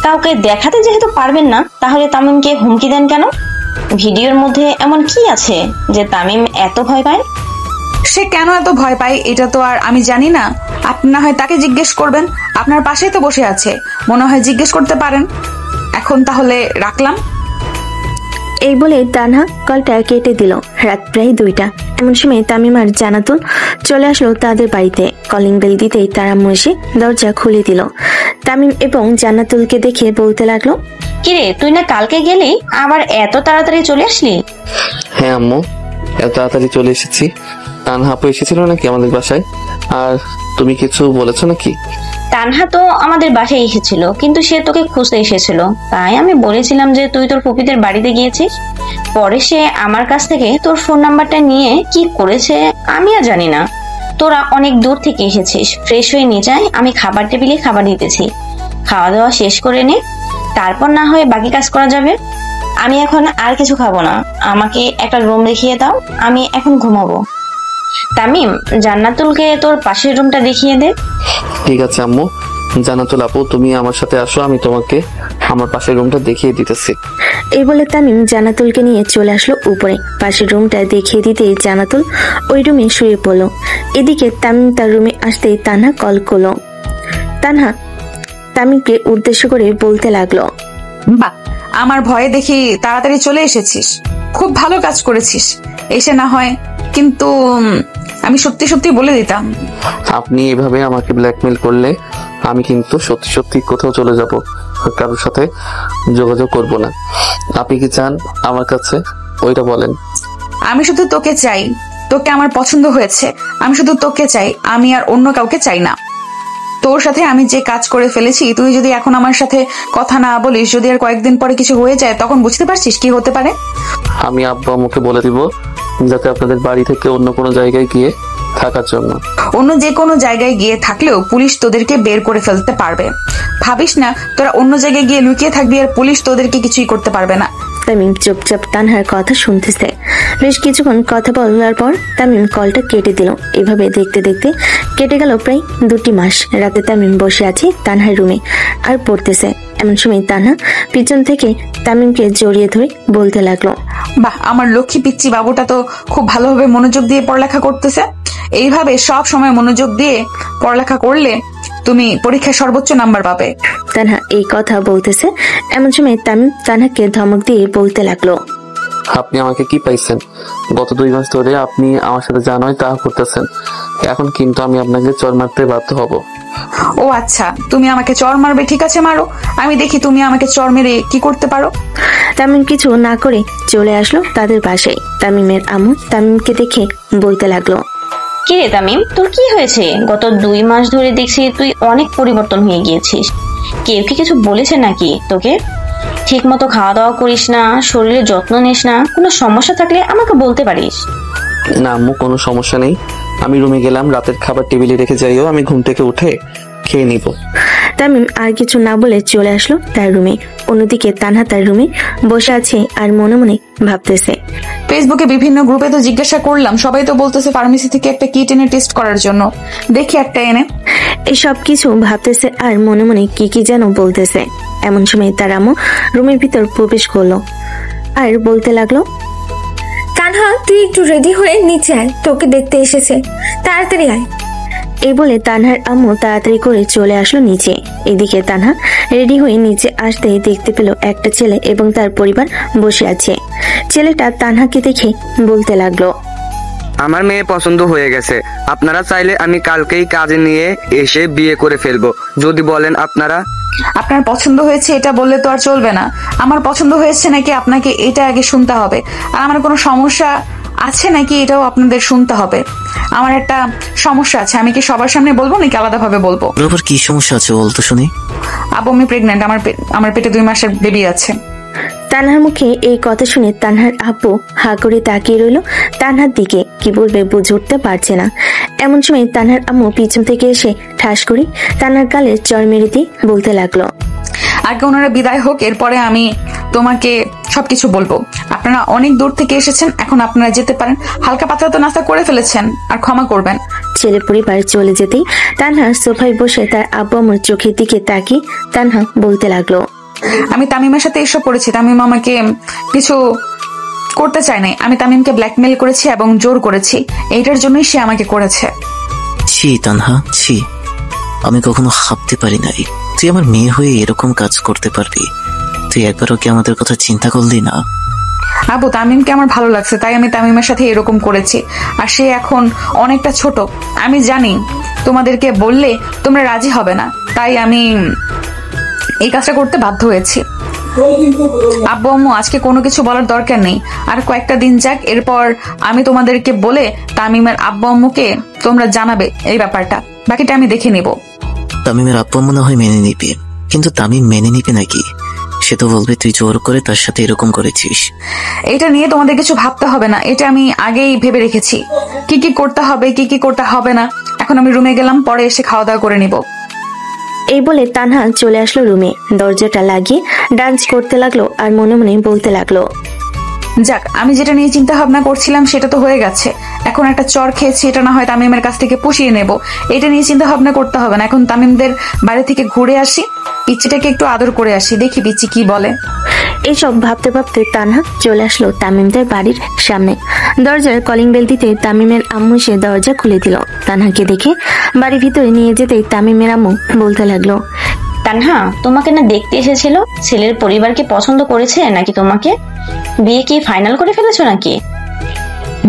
কাউকে দেখাতে যেহেতু পারবেন না, তাহলে তামিমকে হুমকি দেন কেন? ভিডিওর মধ্যে এমন কি আছে যে তামিম এত ভয় পায়? সে কেন এত ভয় পায় এটা তো আর আমি জানি না। আপনি না হয় তাকে জিজ্ঞেস করবেন, আপনার পাশেই তো বসে আছে, মনে হয় জিজ্ঞেস করতে পারেন। এখন তাহলে রাখলাম। এই বলে তানহা কলটা কেটে দিল। রাত প্রায় 2টা। এমন সময় তামিম আর জান্নাতুল চলে আসলো তাদের বাড়িতে। কলিং বেল দিতেই তার আম্মু এসে দরজা খুলে দিল। তামিম এবং জান্নাতুলকে দেখে বলতে লাগলো, কিরে, তুই না কালকে গেলি, আবার এত তাড়াতাড়ি চলে আসলি? হ্যাঁ আম্মু, এত তাড়াতাড়ি চলে এসেছি। তানহা আপু এসেছিল নাকি আমাদের বাসায়? আর তুমি কিছু বলেছো নাকি? তানহা তো আমাদের বাসায় এসেছিল, কিন্তু সে তোকে খুঁজতে এসেছিল। তাই আমি বলেছিলাম যে তুই তোর ফুপিদের বাড়িতে গিয়েছিস। পরে সে আমার কাছ থেকে তোর ফোন নাম্বারটা নিয়ে কি করেছে আমি আর জানি না। তোরা অনেক দূর থেকে এসেছিস, ফ্রেশ হয়ে নিয়ে যায়, আমি খাবার টেবিলে খাবার দিতেছি। খাওয়া দাওয়া শেষ করে নে, তারপর না হয় বাকি কাজ করা যাবে। আমি এখন আর কিছু খাবো না, আমাকে একটা রুম দেখিয়ে দাও, আমি এখন ঘুমাবো। তামিম, জান্নাতুলকে তোর পাশের রুমটা দেখিয়ে দে। ঠিক আছে আম্মু। জান্নাতুল আপু, তুমি আমার সাথে আসো, আমি তোমাকে আমার পাশের রুমটা দেখিয়ে দিতেছি। এই বলে তামিম জান্নাতুলকে নিয়ে চলে আসলো উপরে। পাশের রুমটা দেখিয়ে দিতেই জান্নাতুল ওই রুমে শুয়ে পড়লো। এদিকে তামিম তার রুমে আসতেই তানহা কল করলো। তানহা তামিমকে উদ্দেশ্য করে বলতে লাগলো, বাহ, আমার ভয়ে দেখি তাড়াতাড়ি চলে এসেছিস। খুব ভালো কাজ করেছিস। এসে না হয় কিন্তু আমি সত্যি সত্যি বলে দিতাম। আপনি এভাবে আমাকে ব্ল্যাকমেল করলে আমি কিন্তু সত্যি সত্যি কোথাও চলে যাব, কারোর সাথে যোগাযোগ করব না। আপনি কি চান আমার কাছে? ওইটা বলেন। আমি শুধু তোকে চাই, তোকে আমার পছন্দ হয়েছে, আমি শুধু তোকে চাই, আমি আর অন্য কাউকে চাই না। তোর সাথে আমি যে কাজ করে ফেলেছি, তুই যদি এখন আমার সাথে কথা না বলিস, যদি আর কয়েকদিন পরে কিছু হয়ে যায়, তখন বুঝতে পারছিস কি হতে পারে। আমি আব্বু আম্মুকে বলে দিব যাতে আপনাদের বাড়ি থেকে অন্য কোনো জায়গায় গিয়ে থাকার জন্য। অন্য যে কোনো জায়গায় গিয়ে থাকলেও পুলিশ তোদেরকে বের করে ফেলতে পারবে। ভাবিস না তোরা অন্য জায়গায় গিয়ে লুকিয়ে থাকবি আর পুলিশ তোদেরকে কিছুই করতে পারবে না। তামিম চুপচাপ তানহার কথা শুনতেছে। বেশ কিছুক্ষণ কথা বলার পর তামিম কলটা কেটে দিল। এভাবে দেখতে দেখতে কেটে গেল প্রায় 2 মাস। রাতে তামিম বসে আছে তানহার রুমে আর পড়তেছে। এমন সময় তানহা পিছন থেকে তামিমকে জড়িয়ে ধরে বলতে লাগলো, বাহ, আমার লক্ষ্মী পিচ্চি বাবুটা তো খুব ভালোভাবে মনোযোগ দিয়ে পড়ালেখা করতেছে। এইভাবে সব সময় মনোযোগ দিয়ে পড়ালেখা করলে তুমি পরীক্ষায় সর্বোচ্চ নাম্বার পাবে। তানহা এই কথা বলতেছে। এমন সময় তামিম তানহাকে ধমক দিয়ে বলতে লাগলো, আপনি আমাকে কি পাইছেন? গত 2 মাস ধরে আপনি আমার সাথে যা নয় তা করতেছেন, এখন কিন্তু আমি আপনাকে চর মারতে বাধ্য হব। ও আচ্ছা, তুমি আমাকে চর মারবে, ঠিক আছে মারো, আমি দেখি তুমি আমাকে চর মেরে কি করতে পারো। তামিম কিছু না করে চলে আসলো তাদের বাসায়। তামিমের আম্মু তামিমকে দেখে বলতে লাগলো, কি রে তামিম, তোর কি হয়েছে? গত 2 মাস ধরে দেখছি তুই অনেক পরিবর্তন হয়ে গিয়েছিস। কেউ কি কিছু বলেছে নাকি তোকে? ঠিক মতো খাওয়া দাওয়া করিস না, শরীরের যত্ন নিস না, কোনো সমস্যা থাকলে আমাকে বলতে পারিস। না আম্মু, কোনো সমস্যা নেই। আমি রুমে গেলাম, রাতের খাবার টেবিলে রেখে যাইও, আমি ঘুম থেকে উঠে খেয়ে নিব। তামিম আর কিছু না বলে চলে আসলো তার রুমে। অন্যদিকে তানহা তার রুমে বসে আছে আর মনে মনে ভাবতেছে। ফেসবুকে বিভিন্ন গ্রুপে তো জিজ্ঞাসা করলাম, সবাই তো বলতেছে ফার্মেসি থেকে একটা কিট এনে টেস্ট করার জন্য, দেখি একটা এনে। এসব কিছু ভাবতেছে আর মনে মনে কি কি যেন বলতেছে। এমন সময় তার আম্মু রুমের ভিতর প্রবেশ করলো আর বলতে লাগলো, তানহা, তুই একটু রেডি হয়ে নিচে আয়, তোকে দেখতে এসেছে, তাড়াতাড়ি আয়। এই বলে তানহার আম্মু তাড়াতাড়ি করে চলে আসলো নিচে। এদিকে তানহা রেডি হয়ে নিচে আসতেই দেখতে পেল একটা ছেলে এবং তার পরিবার বসে আছে। ছেলেটা তানহাকে দেখে বলতে লাগলো, আমার মেয়ে পছন্দ হয়ে গেছে, আপনারা চাইলে আমি কালকেই কাজে নিয়ে এসে বিয়ে করে ফেলবো, যদি বলেন আপনারা। আপনার পছন্দ হয়েছে এটা বললে তো আর চলবে না। আমার পছন্দ হয়েছে নাকি আপনাকে এটা আগে শুনতে হবে, আর আমার কোনো সমস্যা আছে নাকি এটাও আপনাদের শুনতে হবে। আমার একটা সমস্যা আছে, আমি কি সবার সামনে বলবো নাকি আলাদাভাবে বলবো? আবার কি সমস্যা আছে বলতো শুনি। আব্বু, আমি প্রেগন্যান্ট, আমার পেটে 2 মাসের বেবি আছে। তানহার মুখে এই কথা শুনে তানহার আব্বু হা করে তাকিয়ে রইল তানহার দিকে। কি বলবে বুঝে উঠতে পারছে না। এমন সময় তানহার আম্মু পিছন থেকে এসে ঠাস করে তানহার গালে চড় মেরে দিয়ে বলতে লাগলো, আগে ওনারা বিদায় হোক, এরপরে আমি তোমাকে সবকিছু বলবো। আপনারা অনেক দূর থেকে এসেছেন, এখন আপনারা যেতে পারেন। হালকা পাতলা তো নাস্তা করে ফেলেছেন, আর ক্ষমা করবেন। ছেলে পরিবার চলে যেতেই তানহা সোফায় বসে তার আব্বু আম্মুর চোখের দিকে তাকিয়ে তানহা বলতে লাগলো, আমি তামিমের সাথে এসব করেছি। তামিম আমাকে কিছু করতে চায় নাই, আমি তামিমকে ব্ল্যাকমেল করেছি এবং জোর করেছি, এইটার জন্যই সে আমাকে করেছে। ছি তানহা, ছি, আমি কখনো ভাবতে পারি নাই তুই আমার মেয়ে হয়ে এরকম কাজ করতে পারবি। তুই একবারও কি আমাদের কথা চিন্তা করলি না? আবু, তামিমকে আমার ভালো লাগছে, তাই আমি তামিমের সাথে এরকম করেছি। আর সে এখন অনেকটা ছোট, আমি জানি তোমাদেরকে বললে তোমরা রাজি হবে না, তাই আমি এই কাজটা করতে বাধ্য হয়েছি। আব্বু আম্মু, আজকে কোনো কিছু বলার দরকার নেই, আর কয়েকটা দিন যাক, এরপর আমি তোমাদেরকে বলে তামিমের আব্বু আম্মুকে তোমরা জানাবে এই ব্যাপারটা, বাকিটা আমি দেখে নিব। তামিমের আব্বু মনে হয় মেনে নিবে, কিন্তু তামিম মেনে নিবে নাকি? সে তো বলবে তুই জোর করে তার সাথে এরকম করেছিস। এটা নিয়ে তোমাদের কিছু ভাবতে হবে না, এটা আমি আগেই ভেবে রেখেছি কি কি করতে হবে কি কি করতে হবে না। এখন আমি রুমে গেলাম, পরে এসে খাওয়া দাওয়া করে নিব। এই বলে তানহা চলে আসলো রুমে। দরজাটা লাগিয়ে ডান্স করতে লাগলো আর মনে মনে বলতে লাগলো, যাক, আমি যেটা নিয়ে চিন্তা ভাবনা করছিলাম সেটা তো হয়ে গেছে। এখন একটা চর খেয়েছি, এটা না হয় তামিমের কাছ থেকে পুষিয়ে নেব। এটা নিয়ে চিন্তা ভাবনা করতে হবে না। এখন তামিমদের বাড়ি থেকে ঘুরে আসি, পিচ্চিটাকে একটু আদর করে আসি, দেখি পিচ্চি কি বলে। এইসব ভাবতে ভাবতে তানহা চলে আসলো তামিমদের বাড়ির সামনে। দরজার কলিং বেল দিতে তামিমের আম্মু সে দরজা খুলে দিল। তানহাকে দেখে বাড়ির ভিতরে নিয়ে যেতেই তামিমের আম্মু বলতে লাগলো, তানহা, তোমাকে না দেখতে এসেছিল, ছেলের পরিবার কি পছন্দ করেছে নাকি তোমাকে? বিয়ে কি ফাইনাল করে ফেলেছো নাকি?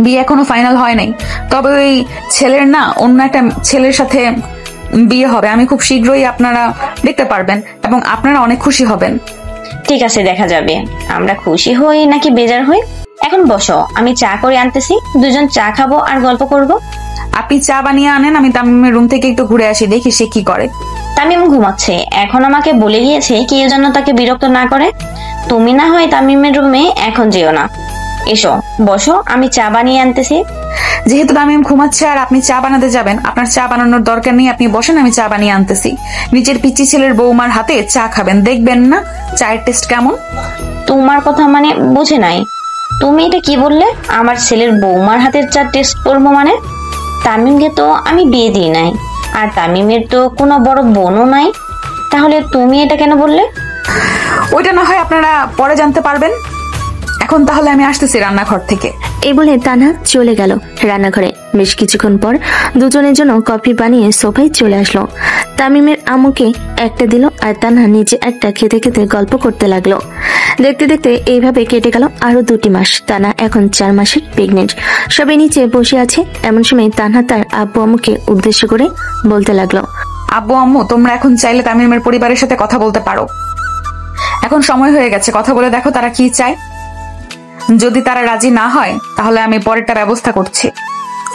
বিয়ে এখনো ফাইনাল হয় নাই, তবে ওই ছেলের না অন্য একটা ছেলের সাথে বিয়ে হবে। আমি খুব শীঘ্রই আপনারা দেখতে পারবেন এবং আপনারা অনেক খুশি হবেন। ঠিক আছে, দেখা যাবে আমরা খুশি হই নাকি বেজার হই। এখন বসো, আমি চা করে আনতেছি, দুজন চা খাবো আর গল্প করব। আপনি চা বানিয়ে আনেন, আমি তামিমের রুম থেকে একটু ঘুরে আসি, দেখি সে কি করে। তামিম ঘুমাচ্ছে, এখন আমাকে বলে গিয়েছে কেউ যেন তাকে বিরক্ত না করে। তুমি না হয় তামিমের রুমে এখন যেও না, এসো বসো, আমি চা বানিয়ে আনতেছি। যেহেতু তামিম ঘুমাচ্ছে আর আপনি চা বানাতে যাবেন, আপনার চা বানানোর দরকার নেই, আপনি বসেন, আমি চা বানিয়ে আনতেছি। নিজের পিচ্চি ছেলের বৌমার হাতে চা খাবেন, দেখবেন না চায়ের টেস্ট কেমন। তোমার কথা মানে বুঝে নাই। তুমি এটা কি বললে? আমার ছেলের বৌমার হাতের চা টেস্ট করবো মানে? তামিমকে তো আমি বিয়ে দিই নাই, আর তামিমের তো কোনো বড় বোনও নাই, তাহলে তুমি এটা কেন বললে? ওইটা না হয় আপনারা পরে জানতে পারবেন। এখন তাহলে আমি আসতেছি রান্নাঘর থেকে। এই বলে তানহা চলে গেল রান্নাঘরে। বেশ কিছুক্ষণ পর দুজনের জন্য কফি বানিয়ে সোফায় চলে আসলো। তামিমের আম্মুকে একটা দিল আর তানহা নিচে একটা খেতে খেতে গল্প করতে লাগলো। দেখতে দেখতে এইভাবে কেটে গেল আরো 2টি মাস। তানহা এখন 4 মাসের প্রেগনেন্ট। সবাই নিচে বসে আছে। এমন সময় তানহা তার আব্বু আম্মুকে উদ্দেশ্য করে বলতে লাগলো, আব্বু আম্মু, তোমরা এখন চাইলে তামিমের পরিবারের সাথে কথা বলতে পারো। এখন সময় হয়ে গেছে, কথা বলে দেখো তারা কি চায়। যদি তারা রাজি না হয় তাহলে আমি পরেরটা ব্যবস্থা করছি।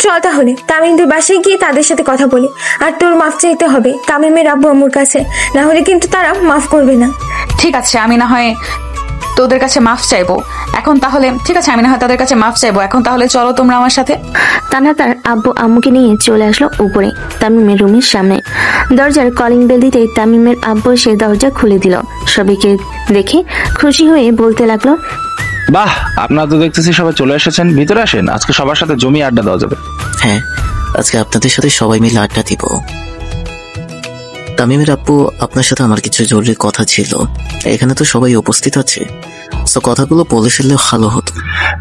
চল তাহলে তামিমদের বাসায় গিয়ে তাদের সাথে কথা বলি। আর তোর মাফ চাইতে হবে তামিমের আব্বু আম্মুর কাছে, না হলে কিন্তু তারা মাফ করবে না। ঠিক আছে, আমি না হয় তোদের কাছে মাফ চাইবো এখন। তাহলে ঠিক আছে, আমি না হয় তাদের কাছে মাফ চাইবো এখন। তাহলে চলো তোমরা আমার সাথে। তানহা তার আব্বু আম্মুকে নিয়ে চলে আসলো উপরে তামিমের রুমের সামনে। দরজার কলিং বেল দিতেই তামিমের আব্বু এসে দরজা খুলে দিল। সবাইকে দেখে খুশি হয়ে বলতে লাগলো, বাহ, আপনারা তো দেখতেছি সবাই চলে এসেছেন, ভিতরে আসেন, আজকে সবার সাথে জমি আড্ডা দেওয়া যাবে। হ্যাঁ, আজকে আপনাদের সাথে সবাই মিলে আড্ডা দিব। তামিমের আপু, আপনার সাথে আমার কিছু জরুরি কথা ছিল। এখানে তো সবাই উপস্থিত আছে, তো কথাগুলো বলে ফেললে ভালো হতো।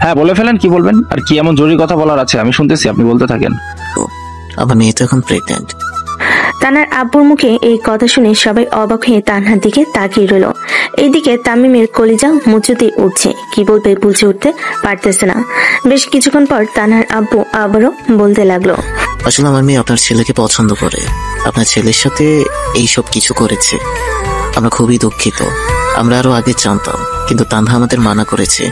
হ্যাঁ, বলে ফেলেন, কি বলবেন? আর কি এমন জরুরি কথা বলার আছে? আমি শুনতেছি, আপনি বলতে থাকেন। আমার মেয়ে তো এখন প্রেগনেন্ট। তানহার আব্বুর মুখে এই কথা শুনে সবাই অবাক হয়ে তানহার দিকে তাকিয়ে রইল। এইদিকে তামিমের কলিজা মুচুতে উঠছে, কি বলবে বুঝে উঠতে পারতেছে না। বেশ কিছুক্ষণ পর তানহার আব্বু আবারও বলতে লাগলো, আসলে আমার মেয়ে আপনার ছেলেকে পছন্দ করে, আপনার ছেলের সাথে এইসব কিছু করেছে। আমরা খুবই দুঃখিত। আমরা আরো আগে জানতাম, কিন্তু তানহা আমাদের মানা করেছে,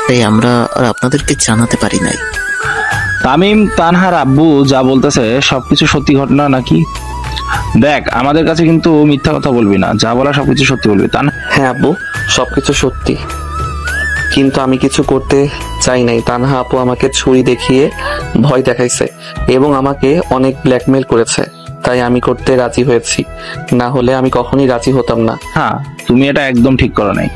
তাই আমরা আর আপনাদেরকে জানাতে পারি নাই। তামিম, তানহার আব্বু যা বলতেছে সবকিছু সত্যি ঘটনা নাকি? দেখ, আমাদের কাছে কিন্তু মিথ্যা কথা বলবি না, যা বলা সবকিছু সত্যি বলবি। হ্যাঁ আব্বু, সবকিছু সত্যি, কিন্তু আমি কিছু করতে চাই নাই। তানহা আপু আমাকে ছুরি দেখিয়ে ভয় দেখাইছে এবং আমাকে অনেক ব্ল্যাকমেল করেছে, তাই আমি করতে রাজি হয়েছি, না হলে আমি কখনই রাজি হতাম না। হ্যাঁ, তুমি এটা একদম ঠিক করো নাই।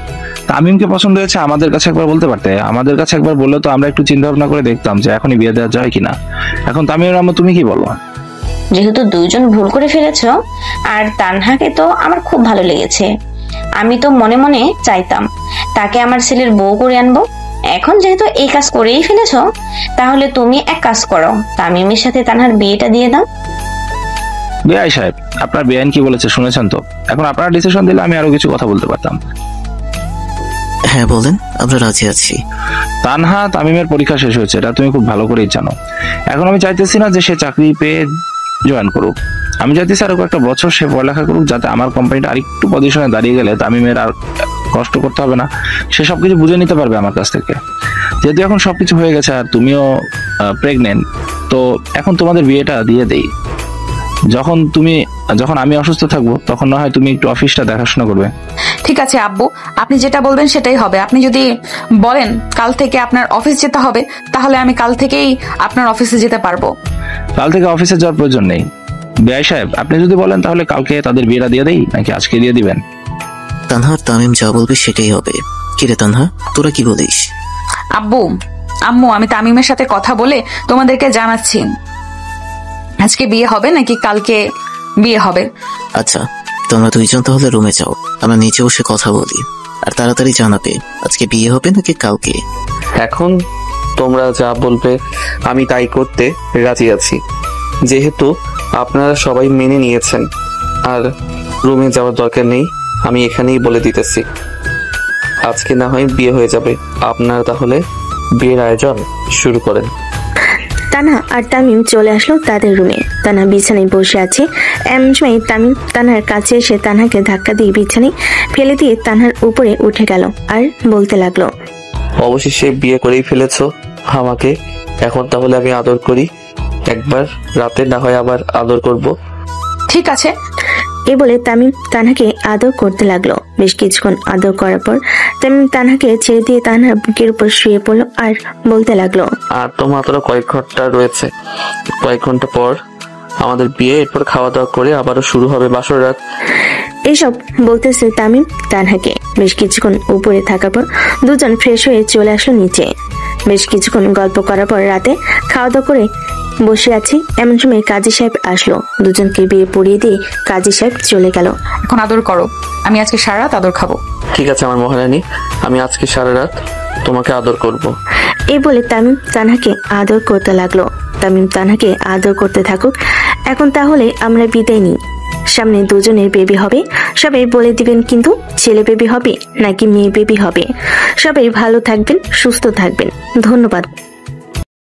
তামিমকে পছন্দ হয়েছে আমাদের কাছে একবার বলতে পারতে। আমাদের কাছে একবার বললে তো আমরা একটু চিন্তা ভাবনা করে দেখতাম যে এখনই বিয়ে দেওয়া যায় কিনা। এখন তামিমের আম্মু তুমি কি বলো? যেহেতু দুইজন ভুল করে ফেলেছ, আর তানহাকে তো আমার খুব ভালো লেগেছে, আমি তো মনে মনে চাইতাম তাকে আমার ছেলের বউ করে আনবো। এখন যেহেতু এই কাজ করেই ফেলেছ, তাহলে তুমি এক কাজ করো, তামিমের সাথে তানহার বিয়েটা দিয়ে দাও। বিআই সাহেব, আপনার বেআইন কি বলেছে শুনেছেন তো? এখন আপনারা ডিসিশন দিলে আমি আরো কিছু কথা বলতে পারতাম। হ্যাঁ বলেন, আমরা রাজি আছি। তানহা, তামিমের পরীক্ষা শেষ হয়েছে, এটা তুমি খুব ভালো করেই জানো। এখন আমি চাইতেছি না যে সে চাকরি পেয়ে জয়েন করুক। আমি চাইতেছি আরো কয়েকটা বছর সে পড়ালেখা করুক, যাতে আমার কোম্পানিটা আরেকটু পজিশনে দাঁড়িয়ে গেলে তামিমের আর কষ্ট করতে হবে না, সে সবকিছু বুঝে নিতে পারবে আমার কাছ থেকে। যেহেতু এখন সবকিছু হয়ে গেছে আর তুমিও প্রেগনেন্ট, তো এখন তোমাদের বিয়েটা দিয়ে দেই। যখন আমি অসুস্থ থাকবো তখন না হয় তুমি একটু অফিসটা দেখাশোনা করবে। ঠিক আছে আব্বু, আপনি যেটা বলবেন সেটাই হবে। আপনি যদি বলেন কাল থেকে আপনার অফিস যেতে হবে, তাহলে আমি কাল থেকেই আপনার অফিসে যেতে পারবো। কাল থেকে অফিসে যাওয়ার প্রয়োজন নেই। বিআই সাহেব, আপনি যদি বলেন তাহলে কালকে তাদের বিয়েটা দিয়ে দেই, নাকি আজকে দিয়ে দিবেন? তানহা, তামিম যা বলবে সেটাই হবে। কিরে তানহা, তোরা কি বলিস? আব্বু আম্মু, আমি তামিমের সাথে কথা বলে তোমাদেরকে জানাচ্ছি আজকে বিয়ে হবে নাকি কালকে বিয়ে হবে। আচ্ছা, তোমরা দুইজন তাহলে রুমে যাও, আমরা নিচে বসে কথা বলি, আর তাড়াতাড়ি জানাবে আজকে বিয়ে হবে নাকি কালকে। এখন তোমরা যা বলবে আমি তাই করতে রাজি আছি, যেহেতু আপনারা সবাই মেনে নিয়েছেন। আর রুমে যাওয়ার দরকার নেই, আমি এখানেই বলে দিতেছি আজকে না হয় বিয়ে হয়ে যাবে। আপনারা তাহলে বিয়ের আয়োজন শুরু করেন। তানহা আর তামিম চলে আসলো তাদের রুমে। তানহা বিছানায় বসে আছে। এমন সময় তামিম তানহার কাছে এসে তানহাকে ধাক্কা দিয়ে বিছানায় ফেলে দিয়ে তানহার উপরে উঠে গেল আর বলতে লাগলো, অবশেষে বিয়ে করেই ফেলেছো আমাকে, এখন তাহলে আমি আদর করি একবার, রাতে না হয় আবার আদর করব। ঠিক আছে। এ বলে তামিম তানহাকে আদর করতে লাগলো। বেশ কিছুক্ষণ আদর করার পর তামিম তানহাকে ছেড়ে দিয়ে তানহার বুকের উপর শুয়ে পড়লো আর বলতে লাগলো, আর তো মাত্র কয়েক ঘন্টা রয়েছে, কয়েক ঘন্টা পর আমাদের বিয়ে, এরপর খাওয়া দাওয়া করে আবারও শুরু হবে বাসর রাত। এইসব বলতেছে তামিম তানহাকে। বেশ কিছুক্ষণ উপরে থাকার পর দুজন ফ্রেশ হয়ে চলে আসলো নিচে। বেশ কিছুক্ষণ গল্প করার পর রাতে খাওয়া দাওয়া করে বসে আছি, এমন সময় কাজী সাহেব আসলো। দুজনকে বিয়ে পড়িয়ে দিয়ে কাজী সাহেব চলে গেল। এখন আদর করো, আমি আজকে সারা রাত আদর খাবো। ঠিক আছে আমার মহারানী, আমি আজকে সারা রাত তোমাকে আদর করব। এই বলে তামিম তানহাকে আদর করতে লাগলো। তামিম তানহাকে আদর করতে থাকুক। এখন তাহলে আমরা বিদায় নিই। সামনে দুজনের বেবি হবে, সবাই বলে দিবেন কিন্তু ছেলে বেবি হবে নাকি মেয়ে বেবি হবে। সবাই ভালো থাকবেন, সুস্থ থাকবেন। ধন্যবাদ।